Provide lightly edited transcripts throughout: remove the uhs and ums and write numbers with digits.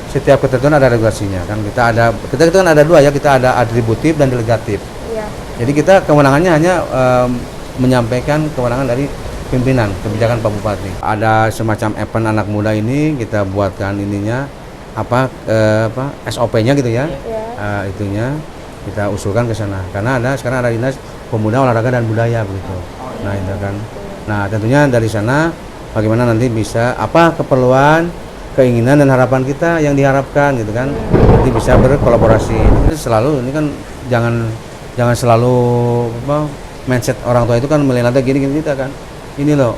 setiap ketentuan ada regulasinya kan. Kita kan ada dua ya, kita ada atributif dan delegatif. Iya. Jadi kita kewenangannya hanya menyampaikan kewenangan dari pimpinan kebijakan Pak Bupati. Ada semacam event anak muda ini kita buatkan ininya SOP-nya gitu ya. Itunya kita usulkan ke sana karena sekarang ada Dinas Pemuda, Olahraga dan Budaya begitu. Nah, itu kan. Nah, tentunya dari sana bagaimana nanti bisa apa keperluan, keinginan dan harapan kita yang diharapkan gitu kan. Nanti bisa berkolaborasi. Selalu ini kan jangan selalu mindset orang tua itu kan milenial gini kita kan. Ini loh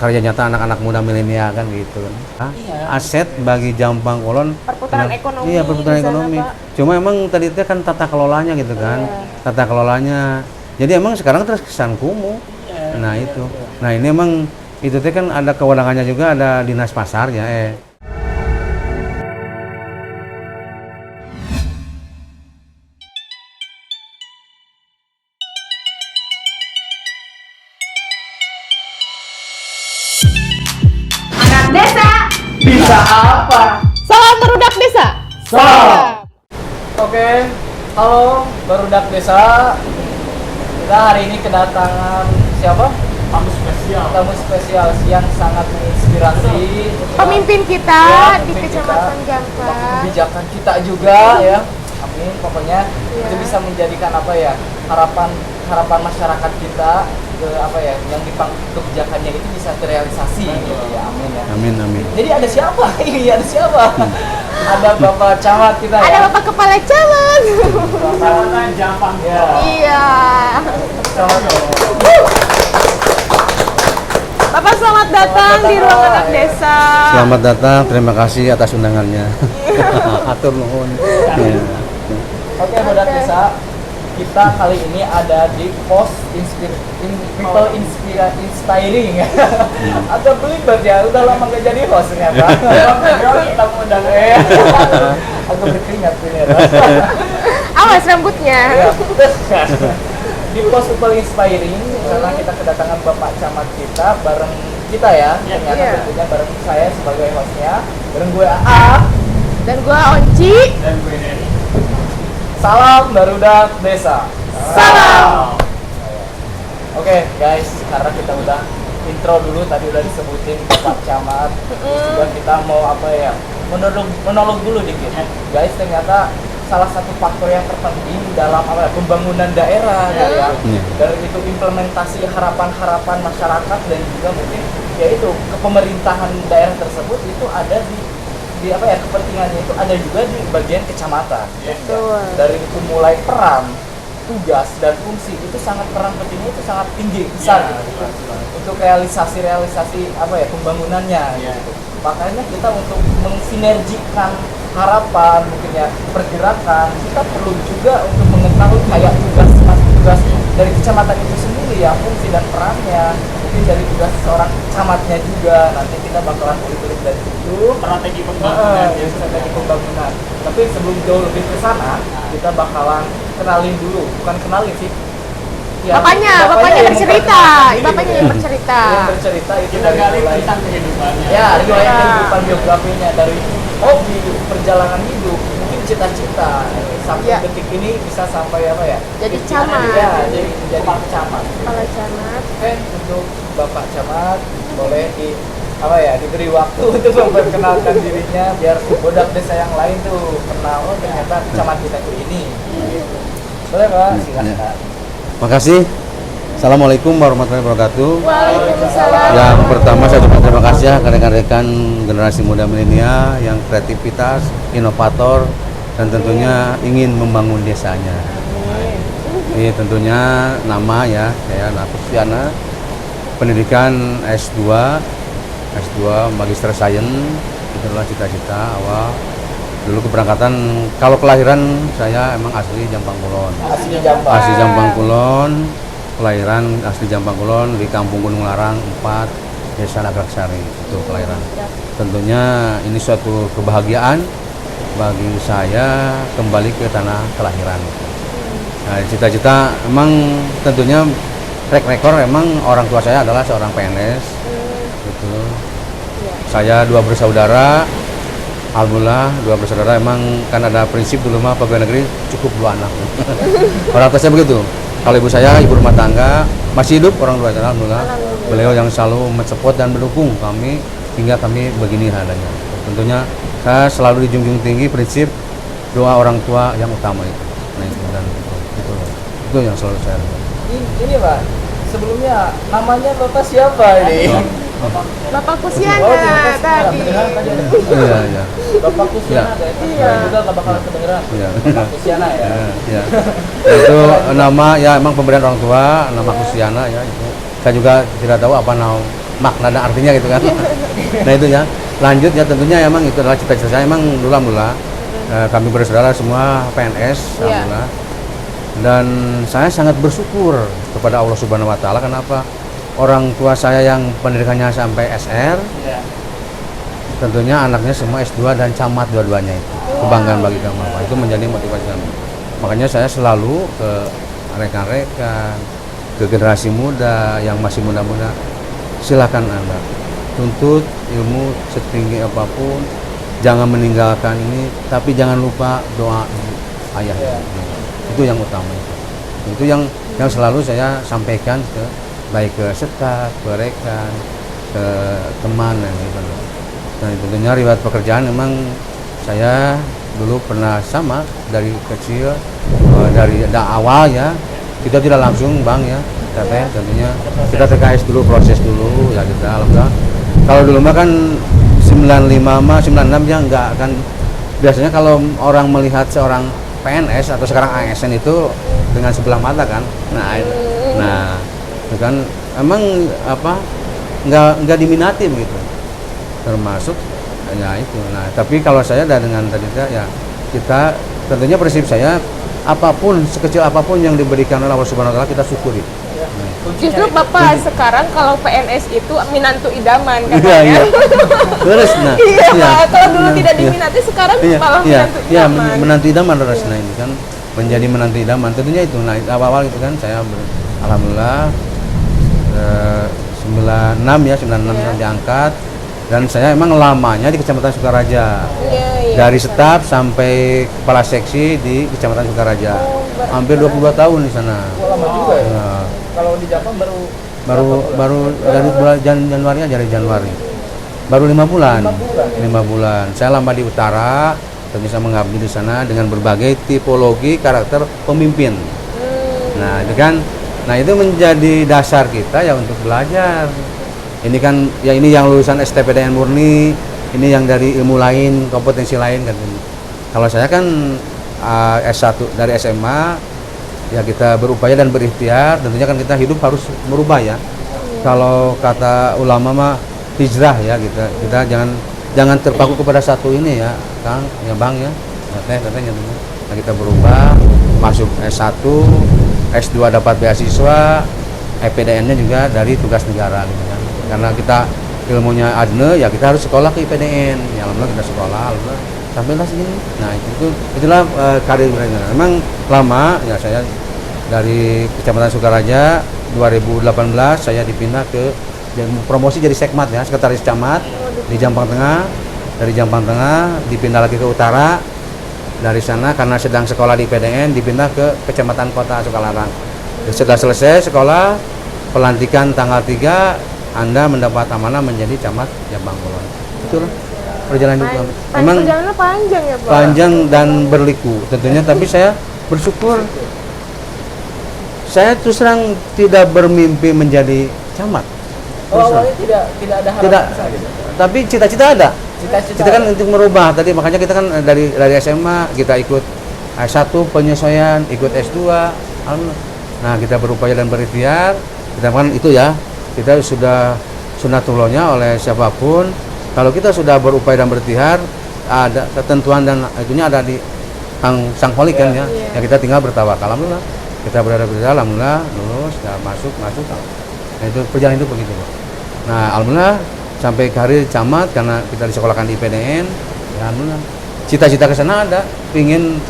karya nyata anak-anak muda milenial kan gitu kan. Aset bagi Jampang Kulon Perputaran ekonomi. Iya, perputaran ekonomi. Cuma emang tadi itu kan tata kelolanya gitu kan. Tata kelolanya. Jadi emang sekarang terkesan kumuh. Nah, itu. Nah, ini emang itu teh kan ada kewenangannya juga, ada dinas pasarnya Anak desa Bisa apa? salam berudak desa. Salam. Oke, halo Barudak Desa. Kita hari ini kedatangan siapa? Tamu spesial yang sangat menginspirasi. Pemimpin kita Ya, di pemimpin Kecamatan kita. Gampang. Kebijakan kita juga ya. Amin. Pokoknya Iya. itu bisa menjadikan apa ya, harapan masyarakat kita ke apa ya, yang kebijakannya itu bisa terrealisasi gitu ya. Amin ya. Amin, amin. Jadi ada siapa? Ini ada siapa? Ada Bapak Camat kita ya. Ada Bapak Kepala Camat. Kecamatan Jampang. Ya. Iya. Camat. Bapak selamat datang di datang, ruang Pak. anak desa. Selamat datang, terima kasih atas undangannya. Atur nuhun. Ya. Oke, Badak Desa. Kita kali ini ada di pos people inspiring. Agak belibet ya, udah lama gak jadi host ternyata. Kita undang agak berkeringat ternyata. Awas rambutnya. Ya. Di pos people inspiring karena kita kedatangan Bapak Camat kita bareng kita ya. Ternyata Iya. tentunya bareng saya sebagai hostnya, bareng gue AA Dan gua Onci. dan gue Neri. Salam Barudak Desa. Salam. Oke guys, karena kita udah intro dulu tadi udah disebutin Bapak Camat, terus juga kita mau apa ya, monolog dulu dikit. Guys, ternyata salah satu faktor yang terpenting dalam apa ya, pembangunan daerah ya. Dari itu implementasi harapan-harapan masyarakat dan juga mungkin yaitu kepemerintahan daerah tersebut itu ada di apa ya, kepentingannya itu ada juga di bagian kecamatan. Betul. Dari itu mulai peran, tugas dan fungsi itu sangat peran pentingnya itu sangat tinggi besar gitu. Untuk realisasi apa ya, pembangunannya gitu. Makanya kita untuk mensinergikan harapan mungkin ya, pergerakan, kita perlu juga untuk mengetahui kayak tugas dari kecamatan itu sendiri ya, fungsi dan perannya, mungkin dari tugas seorang camatnya juga. Nanti kita bakalan kulik-kulik dari situ strategi pembangunan. Tapi sebelum jauh lebih ke sana, kita bakalan kenalin dulu, bukan kenalin sih. Ya, Bapaknya yang bercerita. memperkenalkan Bapaknya yang bercerita. Yang bercerita itu Kita dari gali mulai tentang kehidupannya. ya, riwayat kehidupan biografinya dari hobi, perjalanan hidup, mungkin cita-cita sampai Ya. detik ini bisa sampai apa ya? Jadi camat. Ya, jadi camat. Kepala Camat. Oke, untuk Bapak Camat boleh diberi waktu untuk memperkenalkan dirinya biar Badak Desa yang lain tuh kenal, oh ternyata camat kita tuh ini. Boleh Pak, silakan. Makasih. Assalamualaikum warahmatullahi wabarakatuh. Waalaikumsalam. Yang pertama saya ucapkan terima kasih ya rekan-rekan generasi muda milenial yang kreativitas, inovator, dan tentunya ingin membangun desanya. Ini tentunya nama ya, saya Nafiana, pendidikan S2 Magister Science, itulah cita-cita awal. Dulu keberangkatan, kalau kelahiran saya emang asli Jampang Kulon. Asli Jampang. Asli Jampang Kulon, kelahiran asli Jampang Kulon di Kampung Gunung Larang 4, Desa Nagarsari, itu kelahiran. Tentunya ini suatu kebahagiaan bagi saya kembali ke tanah kelahiran. Nah, cita-cita emang tentunya track record emang orang tua saya adalah seorang PNS. Gitu. Saya 2 bersaudara, Alhamdulillah dua bersaudara, emang kan ada prinsip dulu mah pegawai negeri cukup 2 anak. Orang tua saya begitu. Kalau ibu saya ibu rumah tangga, masih hidup orang tua saya, alhamdulillah. Beliau yang selalu mensupport dan mendukung kami hingga kami begini adanya. Tentunya saya selalu dijunjung tinggi prinsip doa orang tua yang utama itu. Nah itu dan itu yang selalu saya. Ini Pak, sebelumnya namanya Bapak siapa ini? Bapak Oh, Kusiana ternyata tadi. kedengeran tadi ada. Iya, iya. Bapak Kusiana ada ya? Iya. Saya juga nggak bakalan kedengeran. Iya. Bapak Kusiana ya. Ya. Itu nama ya emang pemberian orang tua, nama Kusiana ya itu. Saya juga tidak tahu apa makna dan artinya gitu kan. Nah itu ya. Lanjut ya tentunya emang itu adalah cita-cita saya, emang dulu alhamdulillah kami bersaudara semua PNS Iya. alhamdulillah. Dan saya sangat bersyukur kepada Allah Subhanahu wa taala. Kenapa? Orang tua saya yang pendidikannya sampai SR, Iya. tentunya anaknya semua S2 dan camat dua-duanya itu. Kebanggaan bagi kami. Itu menjadi motivasi kami. Makanya saya selalu ke rekan-rekan, ke generasi muda yang masih muda-muda, silakan Anda tuntut ilmu setinggi apapun, jangan meninggalkan ini, tapi jangan lupa doa ibu, ayah. Iya. Itu yang utama. Itu yang selalu saya sampaikan ke baik ke staf, ke rekan, ke teman dan gitu. Nah tentunya riwayat pekerjaan memang saya dulu pernah sama dari kecil, dari awal ya, kita tidak langsung bang ya, tentunya kita TKS dulu, proses dulu ya kita alhamdulillah. Kalau dulu mah kan 95 mah 96 ya enggak kan, biasanya kalau orang melihat seorang PNS atau sekarang ASN itu dengan sebelah mata kan, nah itu kan emang apa nggak diminati begitu, termasuk ya itu. Nah tapi kalau saya dengan tadi ya kita tentunya prinsip saya apapun sekecil apapun yang diberikan oleh Allah Subhanahu wa taala kita syukuri. Justru Bapak sekarang kalau PNS itu minantu idaman Iya, katanya. iya. Terus nah. Iya, Pak. Kalau dulu Nah, tidak iya. diminati sekarang Iya, malah iya, minantu iya, idaman. menantu idaman terus. Nah ini kan menjadi menantu idaman. Tentunya itu. Nah awal-awal itu kan saya alhamdulillah 96 ya 96 Iya. diangkat, dan saya emang lamanya di Kecamatan Sukaraja. Iya, iya. Dari staf sampai kepala seksi di Kecamatan Sukaraja. Oh, Hampir 22 tahun di sana. Wah, lama juga ya. Ya, Kalau di Jepang baru dari bulan Januari aja, dari Januari. Baru 5 bulan. 5 bulan, ya? 5 bulan. Saya lama di utara, tentu saya mengabdi di sana dengan berbagai tipologi karakter pemimpin. Nah, itu kan, nah itu menjadi dasar kita ya untuk belajar. Ini kan ya ini yang lulusan STPDN murni, ini yang dari ilmu lain, kompetensi lain kan. Kalau saya kan S1 dari SMA, ya kita berupaya dan berikhtiar. Tentunya kan kita hidup harus merubah ya. Kalau kata ulama mah hijrah ya, kita jangan terpaku kepada satu ini ya, Kang, ya Bang ya. Katanya nah, kita berubah, masuk S1, S2 dapat beasiswa, IPDN-nya juga dari tugas negara gitu kan. Karena kita ilmunya ADNE ya kita harus sekolah ke IPDN. Ya alhamdulillah kita sekolah, alhamdulillah sampailah segini. Nah itulah karir mereka. Memang lama ya, saya dari Kecamatan Sukaraja 2018 saya dipindah ke promosi jadi sekmat ya, sekretaris camat di Jampang Tengah. Dari Jampang Tengah dipindah lagi ke utara. Dari sana karena sedang sekolah di IPDN dipindah ke Kecamatan Kota Sukalarang. Setelah selesai sekolah, pelantikan tanggal 3 Anda mendapat amanah menjadi camat Jampang Kulon. Itulah perjalanan hidup kami. Memang Perjalanannya panjang ya, Pak? panjang dan berliku tentunya, tapi saya bersyukur. Saya terus terang tidak bermimpi menjadi camat. Oh, awalnya tidak ada harapan Tidak, besar gitu. tapi cita-cita ada. Cita-cita Kita kan untuk merubah tadi, makanya kita kan dari SMA kita ikut S1 penyesuaian, ikut S2. Alhamdulillah. Nah, kita berupaya dan berikhtiar. Kita kan itu ya, kita sudah sunatullahnya oleh siapapun. Kalau kita sudah berupaya dan berikhtiar, ada ketentuan dan itunya ada di sang Holik kan ya. Iya. Ya kita tinggal bertawakal. Alhamdulillah. Kita berada di dalam, alhamdulillah lulus, ya masuk. Nah, itu perjalanan itu begitu, Pak. Nah, alhamdulillah sampai karir camat karena kita disekolahkan di IPDN. Ya alhamdulillah. Cita-cita ke sana ada, ingin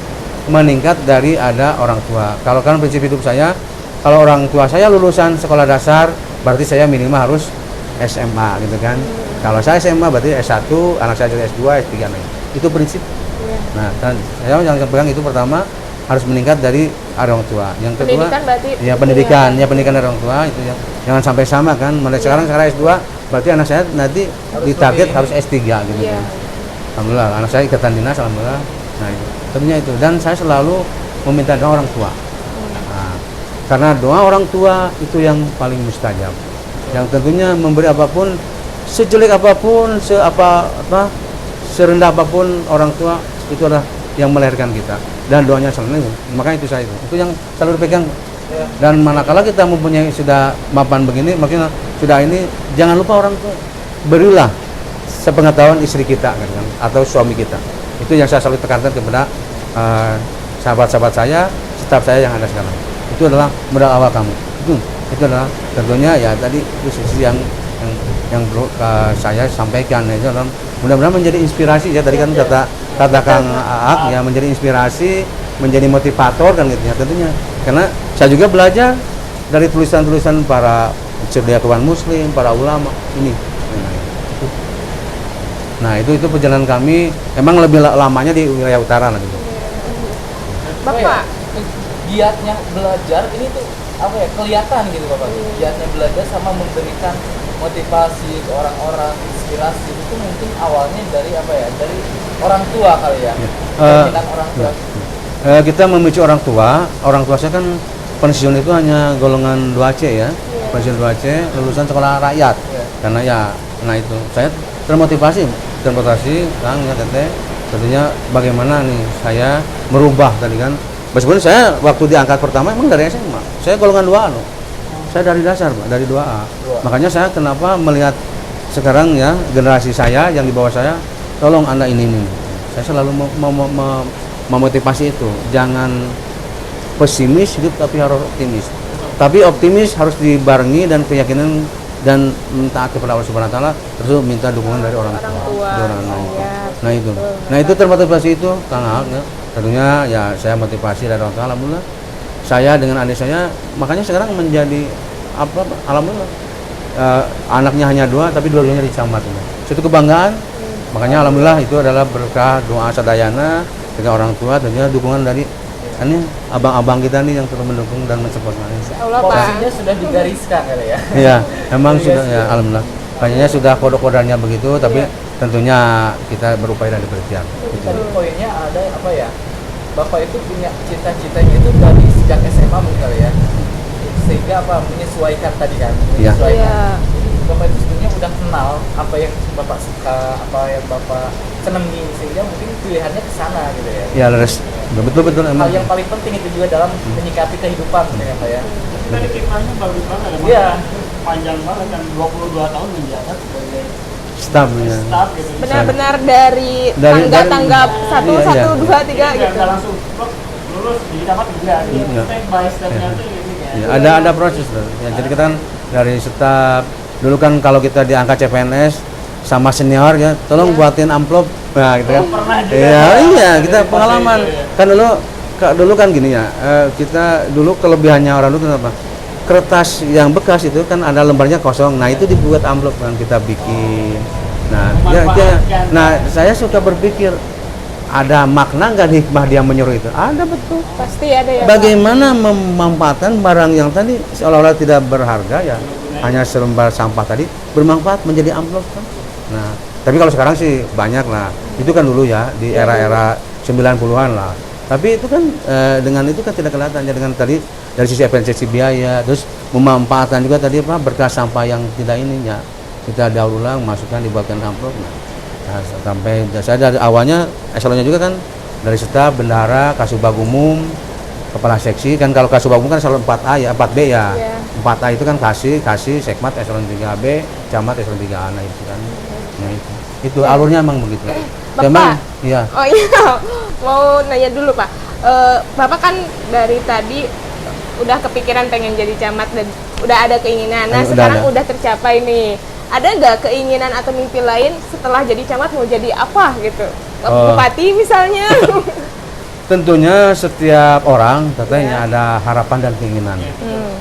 meningkat dari ada orang tua. Kalau kan prinsip hidup saya, kalau orang tua saya lulusan sekolah dasar, berarti saya minimal harus SMA gitu kan. Kalau saya SMA berarti S1, anak saya jadi S2, S3 nih. Itu prinsip. Iya. Nah, saya yang pegang itu pertama harus meningkat dari orang tua. Yang kedua, Pendidikan berarti ya pendidikan dari orang tua itu ya. Jangan sampai sama kan. Mulai sekarang S2, berarti anak saya nanti ditarget harus S3 gitu. Iya. Alhamdulillah, anak saya ikatan dinas, alhamdulillah. Nah, itu. Tentunya itu. Dan saya selalu meminta doa orang tua. Nah, karena doa orang tua itu yang paling mustajab. Yang tentunya memberi apapun, sejelek apapun, serendah apapun orang tua itu adalah yang melahirkan kita. Dan doanya selalu, makanya itu saya itu yang selalu dipegang. Dan manakala kita mempunyai sudah mapan begini, maksudnya sudah ini, jangan lupa orang tua. Berilah sepengetahuan istri kita kan, atau suami kita. Itu yang saya selalu tekankan kepada sahabat-sahabat saya, staf saya yang ada sekarang. Itu adalah modal awal kamu. Itu adalah tentunya ya tadi itu sisi yang perlu saya sampaikan itu adalah mudah-mudahan menjadi inspirasi ya, tadi kan kata Kang Aak ya, menjadi inspirasi, menjadi motivator kan gitu ya tentunya. Karena saya juga belajar dari tulisan-tulisan para cendekiawan muslim, para ulama ini. Nah, itu perjalanan kami emang lebih lamanya di wilayah utara lah gitu. Bapak, giatnya belajar ini tuh apa ya, kelihatan gitu Bapak. Giatnya belajar sama memberikan motivasi ke orang-orang, inspirasi itu mungkin awalnya dari apa ya? Dari orang tua kali ya. Keinginan orang tua. Kita memicu orang tua saya kan pensiun itu hanya golongan 2C ya. Pensiun 2C, lulusan sekolah rakyat. Karena ya, nah itu saya termotivasi Kang ya Teteh. Tentunya bagaimana nih saya merubah tadi kan. Meskipun saya waktu diangkat pertama emang dari SMA. Saya golongan 2A loh. Saya dari dasar, Pak, dari 2A. Makanya saya kenapa melihat sekarang ya generasi saya yang di bawah saya, tolong Anda ini. Saya selalu memotivasi itu. Jangan pesimis hidup tapi harus optimis. Tapi optimis harus dibarengi dan keyakinan dan taat kepada Allah Subhanahu wa taala, terus minta dukungan dari orang tua. Nah itu. Nah itu termotivasi itu Kang Aak ya. Tentunya ya saya motivasi dari orang tua, alhamdulillah. Saya dengan adik saya makanya sekarang menjadi apa, alhamdulillah. Anaknya hanya 2 tapi dua-duanya dicamat. Itu kebanggaan. Makanya alhamdulillah itu adalah berkah doa sadayana dengan orang tua, tentunya dukungan dari ini abang-abang kita nih yang terus mendukung dan mensupport kami. Posisinya sudah digariskan kali ya. Iya, memang sudah ya alhamdulillah. Kayaknya sudah kode-kodenya begitu, tapi tentunya kita berupaya dan berikhtiar. Tadi poinnya ada apa ya? Bapak itu punya cita-citanya itu dari sejak SMA mungkin kali ya. Sehingga apa menyesuaikan tadi kan? Menyesuaikan. Bapak itu sebenarnya udah kenal apa yang Bapak suka, apa yang Bapak senangi, sehingga mungkin pilihannya ke sana gitu ya. Iya, betul emang. Hal yang paling penting itu juga dalam menyikapi kehidupan ya Pak ya. Tadi kiprahnya bagus banget. Iya. Panjang banget kan 22 tahun menjabat sebagai Staf ya. staf gitu. benar-benar dari tangga-tangga 1, 2, 3 gitu. Nggak langsung lulus jadi dapat juga gitu. Iya. Step by stepnya tuh gitu ya. Ya, ada proses loh. Ya, jadi kita kan dari staf dulu kan kalau kita diangkat CPNS sama senior ya, tolong buatin amplop. Nah, gitu kan. Pernah juga. Iya, kita Jadi pengalaman. itu ya. Kan dulu kan gini ya. Kita dulu kelebihannya orang dulu kenapa? Kertas yang bekas itu kan ada lembarnya kosong. Nah, itu dibuat amplop kan kita bikin. Nah, saya suka berpikir ada makna nggak hikmah dia menyuruh itu? Ada, betul. Pasti ada ya. Bagaimana memanfaatkan barang yang tadi seolah-olah tidak berharga ya, hanya selembar sampah tadi bermanfaat menjadi amplop kan. Nah, tapi kalau sekarang sih banyak lah. Itu kan dulu ya di era-era 90-an lah. Tapi itu kan dengan itu kan tidak kelihatan ya, dengan tadi dari sisi efisiensi biaya, terus memanfaatkan juga tadi apa berkas sampah yang tidak ininya. Kita daur ulang, masukkan dibuatkan amplop. Nah, sampai saya dari awalnya eselonnya juga kan dari staf, bendahara, kasubag umum, kepala seksi kan. Kalau kasubag umum kan eselon 4A ya, 4B ya. 4A itu kan kasih sekmat eselon 3B, camat eselon 3A, nah itu kan. Nah itu alurnya emang begitu. Bapak, Memang, iya. Oh iya, mau nanya dulu Pak. Bapak kan dari tadi udah kepikiran pengen jadi camat dan udah ada keinginan. Nah sekarang udah tercapai nih. Ada nggak keinginan atau mimpi lain setelah jadi camat mau jadi apa gitu? Bupati misalnya? Tentunya setiap orang katanya ada harapan dan keinginan.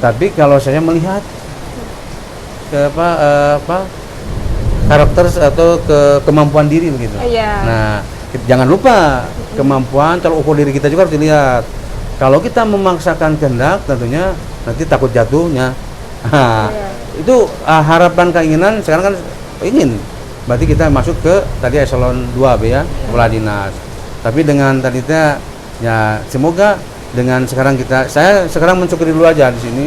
Tapi kalau saya melihat karakter atau kemampuan diri begitu. Iya. Nah, Jangan lupa kemampuan terukur diri kita juga harus dilihat. Kalau kita memaksakan kehendak, tentunya nanti takut jatuhnya. Nah, itu harapan keinginan sekarang kan ingin. Berarti kita masuk ke tadi eselon 2B ya, kepala dinas. Tapi dengan tadi ya semoga dengan sekarang saya sekarang mensyukuri dulu aja di sini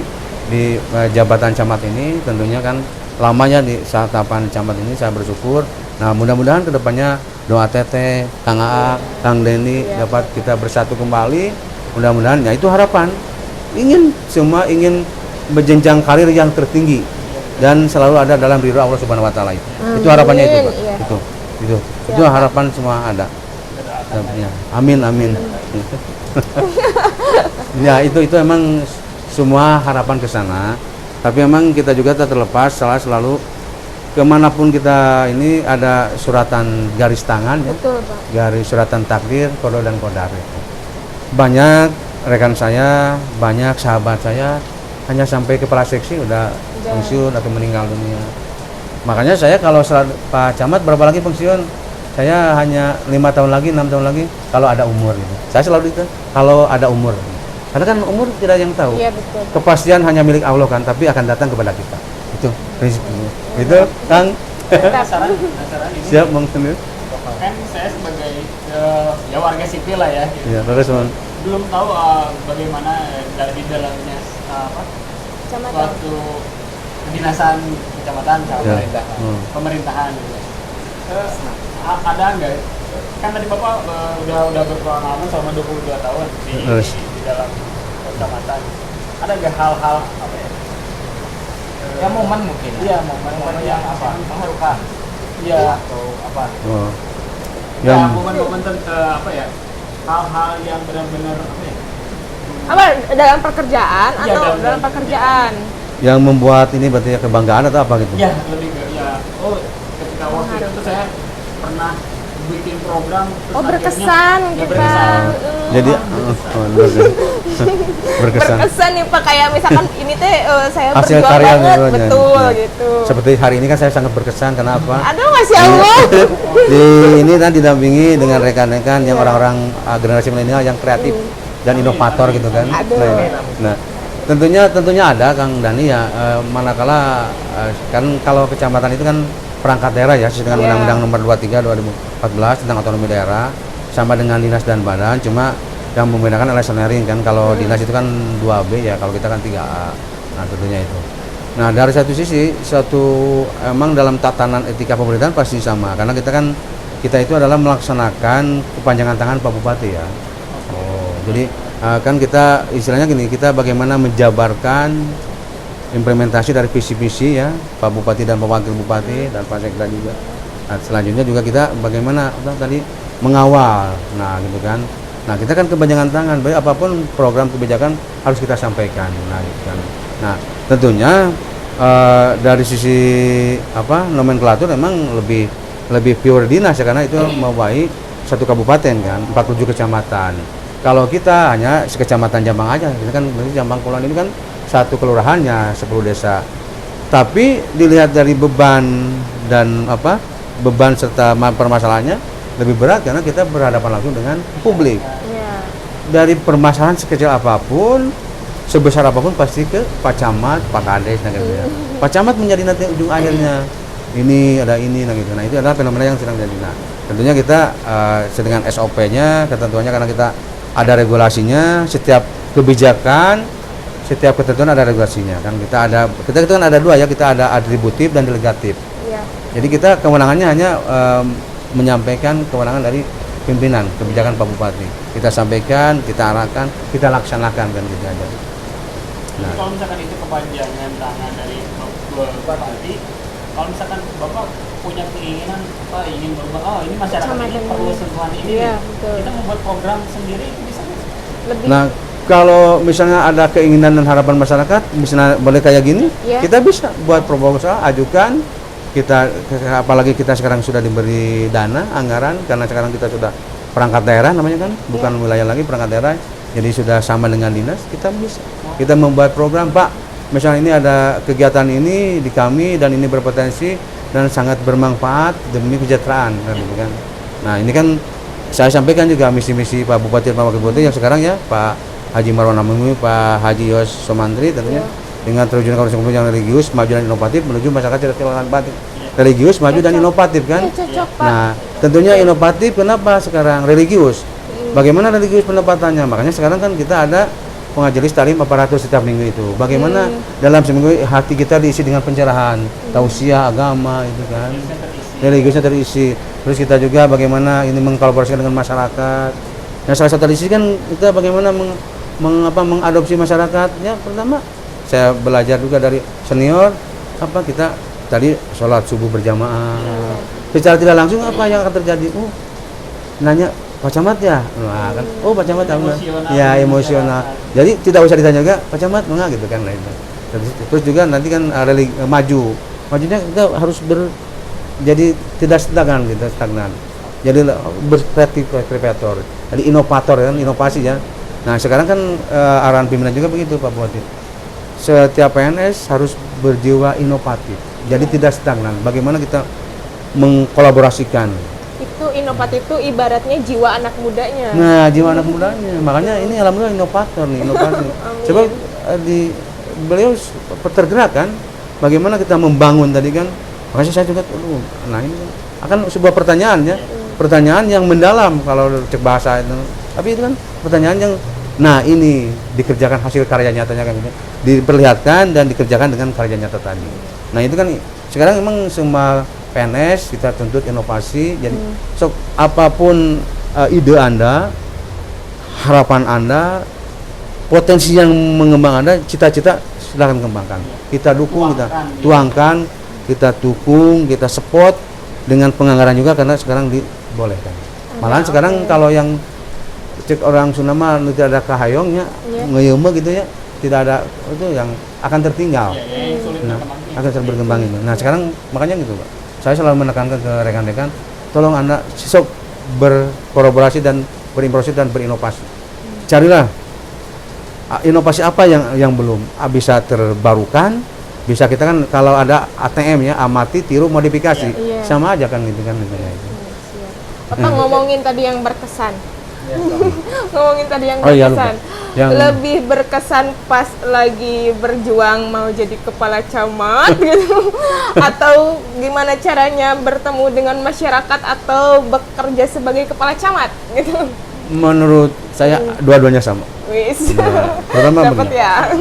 di jabatan camat ini, tentunya kan lamanya di saat tahapan camat ini saya bersyukur. Nah, mudah-mudahan kedepannya doa Teteh, Kang Aa, Kang Denny dapat kita bersatu kembali. Mudah-mudahan ya itu harapan. Semua ingin berjenjang karir yang tertinggi dan selalu ada dalam ridho Allah Subhanahu wa taala itu. Itu harapannya itu, Pak. Iya. Itu harapan semua ada. Ya, amin. Ya, itu emang semua harapan ke sana. Tapi memang kita juga tak terlepas selalu kemanapun kita ini ada suratan garis tangan ya. Betul, Pak. Garis suratan takdir, qada dan qadar. Banyak rekan saya, banyak sahabat saya hanya sampai kepala seksi udah pensiun atau meninggal dunia. Makanya saya kalau Pak Camat berapa lagi pensiun, saya hanya 5 tahun lagi, 6 tahun lagi kalau ada umur gitu. Saya selalu itu kalau ada umur. Karena kan umur tidak ada yang tahu. Iya, betul. Kepastian hanya milik Allah kan, tapi akan datang kepada kita. Itu rezeki. Itu Kang. Penasaran ini. Siap Bang Sendiri. Kan saya sebagai ya warga sipil lah ya. Gitu. Ya, terus Bang. Belum tahu bagaimana di dalamnya Kecamatan. suatu kedinasan kecamatan, Ya. pemerintahan gitu. Ada nggak? Kan tadi Bapak udah berpengalaman selama 22 tahun di dalam kecamatan. Ada nggak hal-hal apa ya? Ya momen mungkin. Iya, momen yang apa? Mengharukan. Iya. Atau apa? Oh. Ya, momen-momen apa ya? Hal-hal yang benar-benar apa ya? Apa dalam pekerjaan Iya, atau dalam pekerjaan? Yang membuat ini berarti kebanggaan atau apa gitu? Ya, lebih ke ya. Oh, ketika waktu itu saya pernah bikin program terus Oh, akhirnya- berkesan ya, kita. berkesan. Jadi berkesan. Berkesan nih Pak, kayak misalkan ini teh saya Hasil berjuang karya banget, gitu, betul ya. gitu. Seperti hari ini kan saya sangat berkesan karena apa? Aduh, Masya Allah. Di ini kan didampingi dengan rekan-rekan yang orang-orang generasi milenial yang kreatif dan inovator gitu kan. Aduh. Nah, tentunya ada Kang Dani ya, manakala kan kalau kecamatan itu kan perangkat daerah ya sesuai dengan Iya. Undang-Undang Nomor 23 2014 tentang otonomi daerah, sama dengan dinas dan badan, cuma yang membedakan adalah eselonering kan. Kalau dinas itu kan 2B ya, kalau kita kan 3A. Nah, tentunya itu. Nah, dari satu sisi, emang dalam tatanan etika pemerintahan pasti sama, karena kita itu adalah melaksanakan kepanjangan tangan Pak Bupati ya. Oh, jadi kan kita istilahnya gini, kita bagaimana menjabarkan implementasi dari visi-visi ya Pak Bupati dan Pak Wakil Bupati dan Pak Sekda juga. Nah, selanjutnya juga kita bagaimana tadi mengawal. Nah, gitu kan. Nah, kita kan kepanjangan tangan, baik apapun program kebijakan harus kita sampaikan. Nah, gitu kan. Nah, tentunya dari sisi nomenklatur memang lebih pure dinas ya, karena itu mewakili satu kabupaten kan, 47 kecamatan. Kalau kita hanya sekecamatan Jambang aja, kita kan berarti Jambang Kulon ini kan satu kelurahannya 10 desa. Tapi dilihat dari beban dan beban serta permasalahannya lebih berat karena kita berhadapan langsung dengan publik. Iya. Dari permasalahan sekecil apapun, sebesar apapun pasti ke Pak Camat, Pak Kades, nah gitu ya. Pak Camat menjadi nanti ujung akhirnya ini ada ini, nah gitu. Nah, itu adalah fenomena yang sedang terjadi. Nah, tentunya kita dengan SOP-nya, ketentuannya, karena kita ada regulasinya, setiap kebijakan, setiap ketentuan ada regulasinya. Kan kita itu kan ada dua ya, kita ada atributif dan delegatif. Iya. Jadi kita kewenangannya hanya menyampaikan kewenangan dari pimpinan kebijakan Pak Bupati. Kita sampaikan, kita arahkan, kita laksanakan kan gitu aja. Nah, kalau misalkan itu kepanjangan tangan dari Bupati, kalau misalkan Bapak punya keinginan ingin berubah, ini masyarakat ini perlu sentuhan ini, iya, betul. kita membuat program sendiri itu bisa nggak? Lebih. Nah, kalau misalnya ada keinginan dan harapan masyarakat, misalnya boleh kayak gini, Iya. kita bisa buat proposal, ajukan. Kita apalagi kita sekarang sudah diberi dana anggaran, karena sekarang kita sudah perangkat daerah namanya kan, bukan wilayah lagi, perangkat daerah. Jadi sudah sama dengan dinas, kita bisa. Kita membuat program, Pak. Misalnya ini ada kegiatan ini di kami dan ini berpotensi dan sangat bermanfaat demi kesejahteraan kan gitu kan. Nah, ini kan saya sampaikan juga misi-misi Pak Bupati dan Pak Wakil Bupati yang sekarang ya Pak Haji Marwan Amumi, Pak Haji Yos Somantri tentunya dengan terwujudnya kawasan komunitas yang religius, maju dan inovatif menuju masyarakat cerdas cerdas batin. Religius, maju dan inovatif kan? Cocok, Pak. Nah, tentunya inovatif kenapa sekarang religius? Bagaimana religius pendapatannya? Makanya sekarang kan kita ada pengajelis talim aparatur setiap minggu itu. Bagaimana dalam seminggu hati kita diisi dengan pencerahan, tausiah agama itu kan. Religiusnya terisi. Terus kita juga bagaimana ini mengkolaborasikan dengan masyarakat. Nah, salah satu isi kan kita bagaimana mengadopsi masyarakat. Ya, pertama saya belajar juga dari senior kita tadi sholat subuh berjamaah. Secara tidak langsung apa yang akan terjadi? Nanya Pak Camat ya, nah, kan? Pak Camat ya emosional. Jadi tidak usah ditanya juga Pak Camat enggak gitu kan. Nah, itu. Terus juga nanti kan majunya kita harus jadi tidak stagnan gitu, stagnan. Jadi berkreator, jadi inovator kan, inovasi ya. Nah sekarang kan arahan pimpinan juga begitu Pak Bupati. Setiap PNS harus berjiwa inovatif, jadi tidak stagnan. Bagaimana kita mengkolaborasikan? Itu inovatif itu ibaratnya jiwa anak mudanya. Nah, jiwa anak mudanya. Makanya ini alhamdulillah inovator nih, inovasi. Sebab beliau tergerak kan, bagaimana kita membangun tadi kan. Makanya saya juga nah ini akan sebuah pertanyaan ya. Pertanyaan yang mendalam kalau cek bahasa itu. Tapi itu kan pertanyaan yang ini dikerjakan hasil karya nyatanya kan gitu. Diperlihatkan dan dikerjakan dengan karya nyata tadi. Nah, itu kan sekarang memang semua PNS kita tuntut inovasi. Jadi apapun ide Anda, harapan Anda, potensi yang mengembang Anda, cita-cita silakan kembangkan. Kita dukung, kita tuangkan, kita dukung, kita support dengan penganggaran juga karena sekarang dibolehkan. Malahan sekarang kalau yang cek orang Sunda mah tidak ada kahayongnya, ngeyeume gitu ya, tidak ada itu yang akan tertinggal. Akan berkembang ini. Nah, sekarang makanya gitu, Pak. Saya selalu menekankan ke rekan-rekan, tolong Anda sok berkolaborasi dan berimprovisasi dan berinovasi. Carilah inovasi apa yang belum bisa terbarukan, bisa kita kan kalau ada ATM ya, amati, tiru, modifikasi, sama aja kan gitu kan gitu ya. Bapak ngomongin tadi yang berkesan. Ngomongin tadi yang berkesan. Lebih berkesan pas lagi berjuang mau jadi kepala camat gitu, atau gimana caranya bertemu dengan masyarakat atau bekerja sebagai kepala camat gitu? Menurut saya dua-duanya sama. Pertama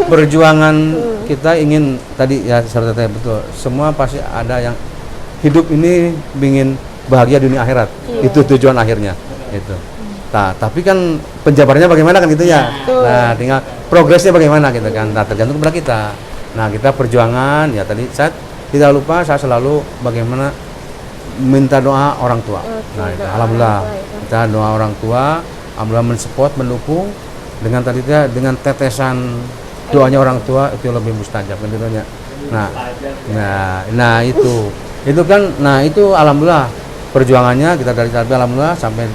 perjuangan kita ingin tadi ya serta betul. Semua pasti ada yang hidup ini ingin bahagia dunia akhirat. Itu tujuan akhirnya. Itu. Nah, tapi kan penjabarannya bagaimana kan gitu ya. Nah, tinggal progresnya bagaimana gitu kan. Nah, tergantung kepada kita. Nah, kita perjuangan ya tadi saya tidak lupa saya selalu bagaimana minta doa orang tua. Nah, itu, alhamdulillah kita doa orang tua, alhamdulillah mensupport, mendukung dengan tadi dengan tetesan doanya orang tua itu lebih mustajab tentunya. Nah, itu kan itu alhamdulillah perjuangannya kita dari alhamdulillah sampai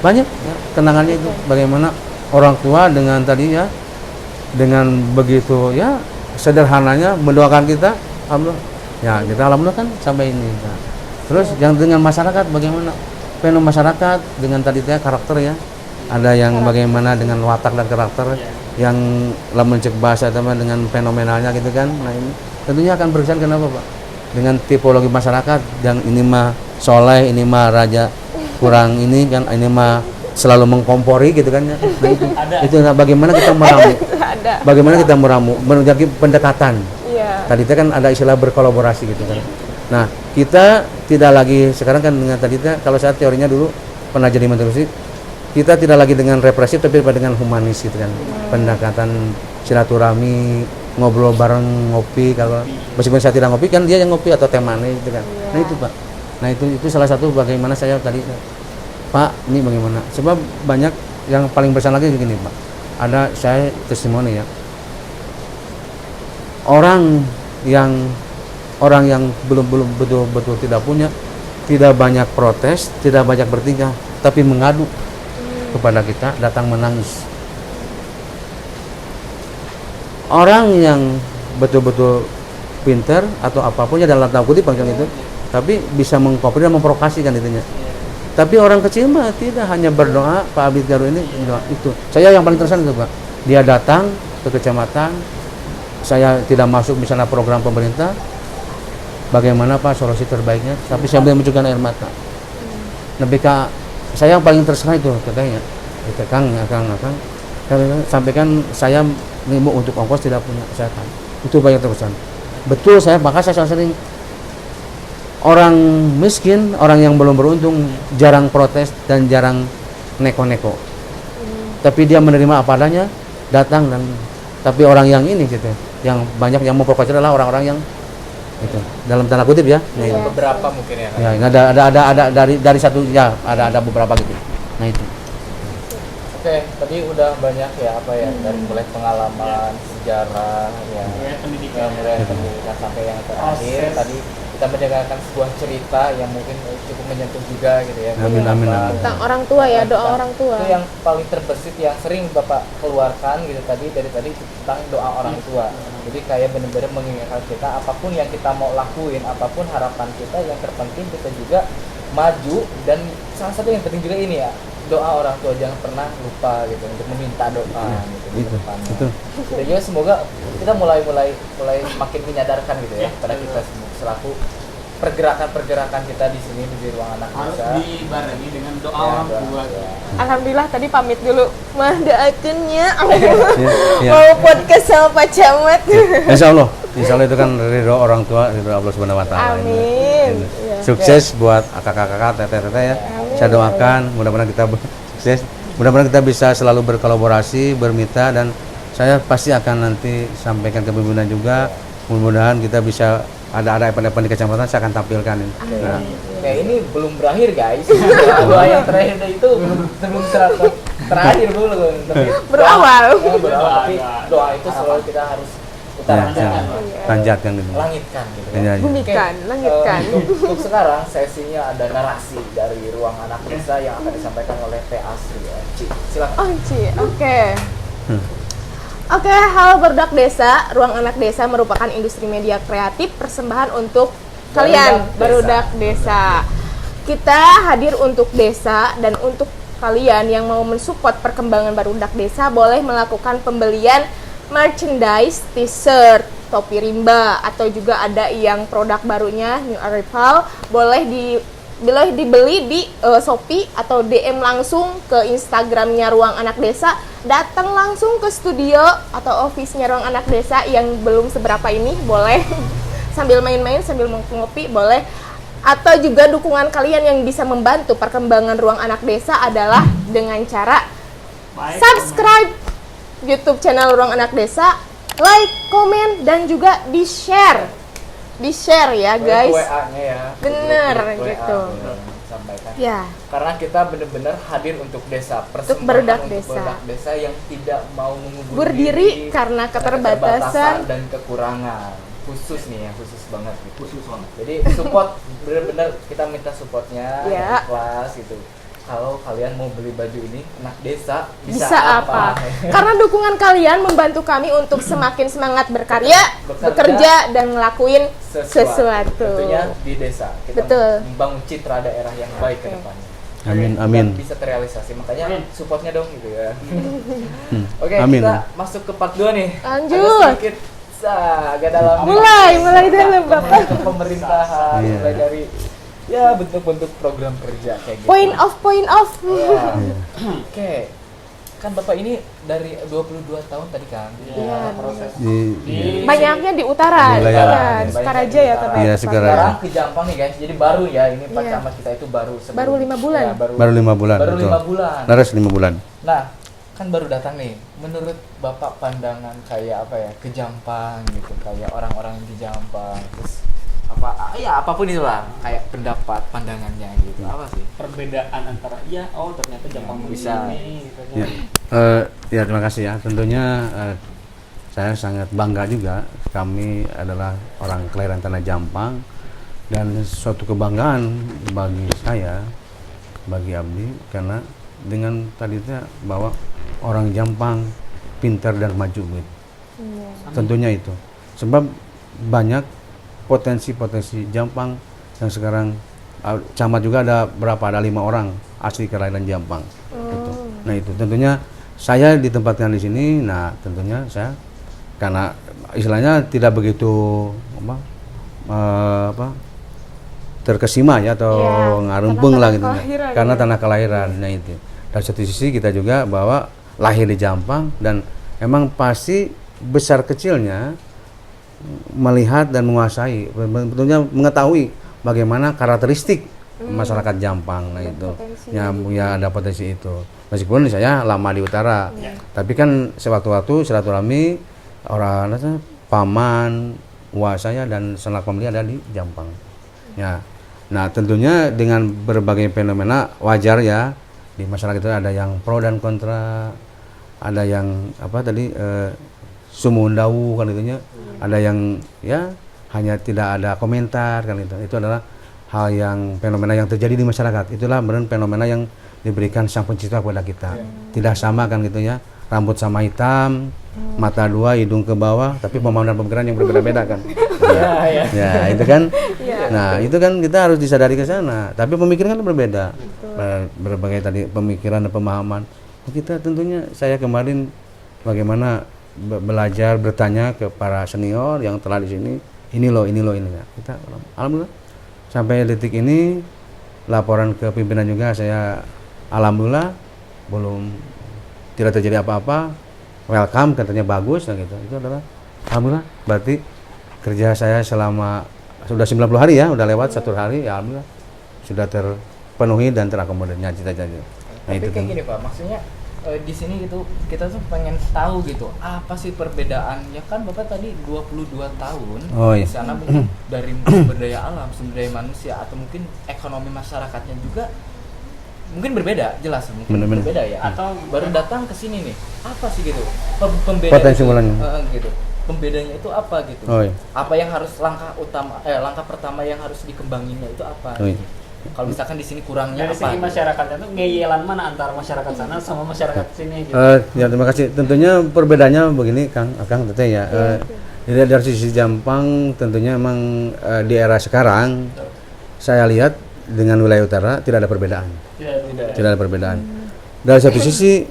banyak ya, kenangannya itu bagaimana orang tua dengan tadi ya dengan begitu ya sederhananya mendoakan kita alhamdulillah ya kita alhamdulillah kan sampai ini. Nah, terus yang dengan masyarakat bagaimana fenomena masyarakat dengan tadi karakter ya ada yang bagaimana dengan watak dan karakter yang lamun cek bahasa teman dengan fenomenalnya gitu kan. Nah ini tentunya akan berkesan kenapa Pak dengan tipologi masyarakat yang ini mah soleh, ini mah raja kurang ini kan, ini mah selalu mengkompori gitu kan ya. Nah itu bagaimana kita meramu, bagaimana kita meramu menjadi pendekatan. Tadi kan ada istilah berkolaborasi gitu kan. Nah kita tidak lagi sekarang kan dengan tadi kalau saya teorinya dulu pernah jadi menteri, kita tidak lagi dengan represif tapi dengan humanis gitu kan. Pendekatan silaturahmi, ngobrol bareng, ngopi, kalau meskipun saya tidak ngopi kan dia yang ngopi atau teh manis gitu kan. Nah itu Pak. Nah itu salah satu bagaimana saya tadi Pak ini bagaimana sebab banyak yang paling besar lagi begini Pak, ada saya testimoni ya orang yang belum betul tidak punya, tidak banyak protes, tidak banyak bertingkah tapi mengadu kepada kita, datang menangis. Orang yang betul-betul pinter atau apapun ya dalam tanda kutip itu, tapi bisa mengkopi dan memprovokasikan itunya. Tapi orang kecil mah tidak, hanya berdoa. Pak Abid Garu ini doa itu. Saya yang paling terkesan itu Pak. Dia datang ke kecamatan, saya tidak masuk misalnya program pemerintah, bagaimana Pak solusi terbaiknya, tapi sambil menunjukkan air mata. Lebih ke saya yang paling terkesan itu katanya. Itu Kang, sampaikan saya mau untuk ongkos tidak punya kesehatan. Itu banyak terkesan. Betul maka saya sering orang miskin, orang yang belum beruntung jarang protes dan jarang neko-neko. Tapi dia menerima apa adanya, datang tapi orang yang ini gitu, yang banyak yang memprovokasi adalah orang-orang yang itu dalam tanda kutip ya. Ya, beberapa mungkin ya. Ya, ada dari satu ya, ada beberapa gitu. Nah itu. Oke, tadi udah banyak ya dari mulai pengalaman, sejarah, pendidikan sampai yang terakhir tadi kita mendengarkan sebuah cerita yang mungkin cukup menyentuh juga gitu ya. Amin. Tentang orang tua ya, doa orang tua. Itu yang paling terbesit yang sering Bapak keluarkan gitu dari tadi tentang doa orang tua. Jadi kayak benar-benar mengingatkan kita apapun yang kita mau lakuin, apapun harapan kita, yang terpenting kita juga maju, dan salah satu yang penting juga ini ya, doa orang tua, jangan pernah lupa gitu untuk meminta doa gitu. Itu. Jadi ya, semoga kita mulai makin menyadarkan gitu ya pada kita selaku pergerakan kita di sini di ruang anak harus desa dibarengi dengan doa orang tua. Alhamdulillah tadi pamit dulu. Mah doakannya Ya. mau podcast sama Pak Camat. Insya Allah itu kan ridho orang tua, ridho Allah Subhanahu Wa Taala. Amin. Ya. Sukses buat kakak-kakak, teteh-teteh ya. Amin. Saya doakan mudah-mudahan kita sukses, mudah-mudahan kita bisa selalu berkolaborasi, bermitra, dan saya pasti akan nanti sampaikan ke pimpinan juga. Mudah-mudahan kita bisa ada event-event di kecamatan, saya akan tampilkan ini. Nah, Oke, ini belum berakhir guys. Doa yang terakhir itu belum terakhir belum. Tapi Berawal. Tapi doa itu selalu kita harus utarakan, panjatkan gitu. langitkan gitu. Ya, ya. Bumikan, langitkan. Untuk sekarang sesinya ada narasi dari ruang anak desa yang akan disampaikan oleh PA Asri ya. Silakan. Oh, oke. Oke, halo Barudak Desa. Ruang Anak Desa merupakan industri media kreatif persembahan untuk kalian, Barudak Desa. Kita hadir untuk desa dan untuk kalian yang mau mensupport perkembangan Barudak Desa boleh melakukan pembelian merchandise, t-shirt, topi rimba, atau juga ada yang produk barunya New Arrival, boleh dibeli di Shopee atau DM langsung ke Instagramnya Ruang Anak Desa, datang langsung ke studio atau office-nya Ruang Anak Desa yang belum seberapa ini, boleh sambil main-main, sambil ngopi, boleh. Atau juga dukungan kalian yang bisa membantu perkembangan Ruang Anak Desa adalah dengan cara subscribe YouTube channel Ruang Anak Desa, like, komen, dan juga di-share ya guys. WA-nya ya. Bener WA, gitu. Sampaikan. Ya. Karena kita benar-benar hadir untuk desa, persembahan Barudak untuk Desa. Barudak Desa yang tidak mau mengubur Berdiri karena keterbatasan dan kekurangan. Khusus nih ya, khusus banget gitu. Khusus banget. Jadi support, benar-benar kita minta supportnya, Ya. kelas gitu. Kalau kalian mau beli baju ini, anak desa bisa apa? Karena dukungan kalian membantu kami untuk semakin semangat berkarya, bekerja, dan ngelakuin sesuatu. Tentunya di desa kita Betul. membangun citra daerah yang baik ke depannya. Amin. Dan bisa terrealisasi, makanya supportnya dong gitu ya. Oke, Amin. kita masuk ke part 2 nih. Lanjut. Agak sedikit agak dalam. Mulai dalam Bapak. Pemerintahan, Iya. mulai dari ya bentuk-bentuk program kerja kayak gitu. Point off. Ya. Oke. Kan Bapak ini dari 22 tahun tadi kan. Iya, Proses Banyaknya di utara, Di wilayah. Sukaraja ya Utara. katanya. Iya, Sukaraja. Sekarang ke Jampang nih guys. Jadi baru ya, ini Pak Iya. Camat kita itu baru sebelum- Baru 5 bulan. Ya, Baru 5 bulan. Baru betul. 5 bulan. Laras 5 bulan. Nah, kan baru datang nih. Menurut Bapak pandangan kayak apa ya? Ke Jampang gitu, kayak orang-orang di Jampang. Terus apapun itulah, kayak pendapat pandangannya gitu. Apa sih? Perbedaan antara ternyata Jepang Bisa. begini gitu. Ya. Ya terima kasih ya. Tentunya saya sangat bangga juga. Kami adalah orang kelahiran Tanah Jampang, dan suatu kebanggaan bagi saya, bagi Abdi, karena dengan tadi itu bahwa orang Jampang pintar dan maju gitu. Tentunya itu. Sebab banyak potensi-potensi Jampang yang sekarang camat juga ada berapa, ada 5 orang asli kelahiran Jampang. Gitu. Nah itu tentunya saya ditempatkan di sini. Nah tentunya saya karena istilahnya tidak begitu terkesima ya atau ngarumpung lah gitu karena tanah kelahiran. Nah itu dari satu sisi kita juga bahwa lahir di Jampang dan emang pasti besar kecilnya melihat dan menguasai, betulnya mengetahui bagaimana karakteristik masyarakat Jampang. Nah itu ya ada potensi itu. Meskipun saya lama di utara, tapi kan sewaktu-waktu silaturahmi orang paman, uwa saya dan sanak famili ada di Jampang. Ya. Nah tentunya dengan berbagai fenomena wajar ya di masyarakat itu ada yang pro dan kontra, ada yang sumundau kan itunya, ada yang ya hanya tidak ada komentar kan itu adalah hal yang fenomena yang terjadi di masyarakat. Itulah benar fenomena yang diberikan Sang Pencipta kepada kita. Tidak sama kan gitu ya, rambut sama hitam, mata dua, hidung ke bawah, tapi pemahaman dan pemikiran yang berbeda-beda kan. Ya itu kan. Nah itu kan kita harus disadari ke sana. Tapi pemikiran kan berbeda. Berbagai tadi pemikiran dan pemahaman. Kita tentunya saya kemarin bagaimana belajar bertanya ke para senior yang telah di sini. Ini loh ini ya. Kita alhamdulillah sampai detik ini laporan ke pimpinan juga saya alhamdulillah belum tidak terjadi apa-apa. Welcome katanya bagus nah gitu. Itu adalah alhamdulillah berarti kerja saya selama sudah 90 hari ya, udah lewat 1 hari ya alhamdulillah sudah terpenuhi dan terakomodirnya cita-cita. Nah tapi itu kayak gini Pak, maksudnya di sini gitu kita tuh pengen tahu gitu apa sih perbedaannya, kan Bapak tadi 22 tahun di sana mungkin dari sumber daya alam, sumber daya manusia atau mungkin ekonomi masyarakatnya juga mungkin berbeda, jelas mungkin berbeda ya, atau baru datang ke sini nih apa sih gitu pembeda gitu, pembedanya itu apa gitu, apa yang harus langkah pertama yang harus dikembanginnya itu apa gitu. Kalau misalkan di sini kurangnya dari apa? segi masyarakatnya tuh ngeyelan mana antara masyarakat sana sama masyarakat sini gitu. Ya terima kasih. Tentunya perbedaannya begini Kang tentunya ya. Dari sisi Jampang tentunya emang di era sekarang saya lihat dengan wilayah utara tidak ada perbedaan. Tidak ada perbedaan. Dari satu sisi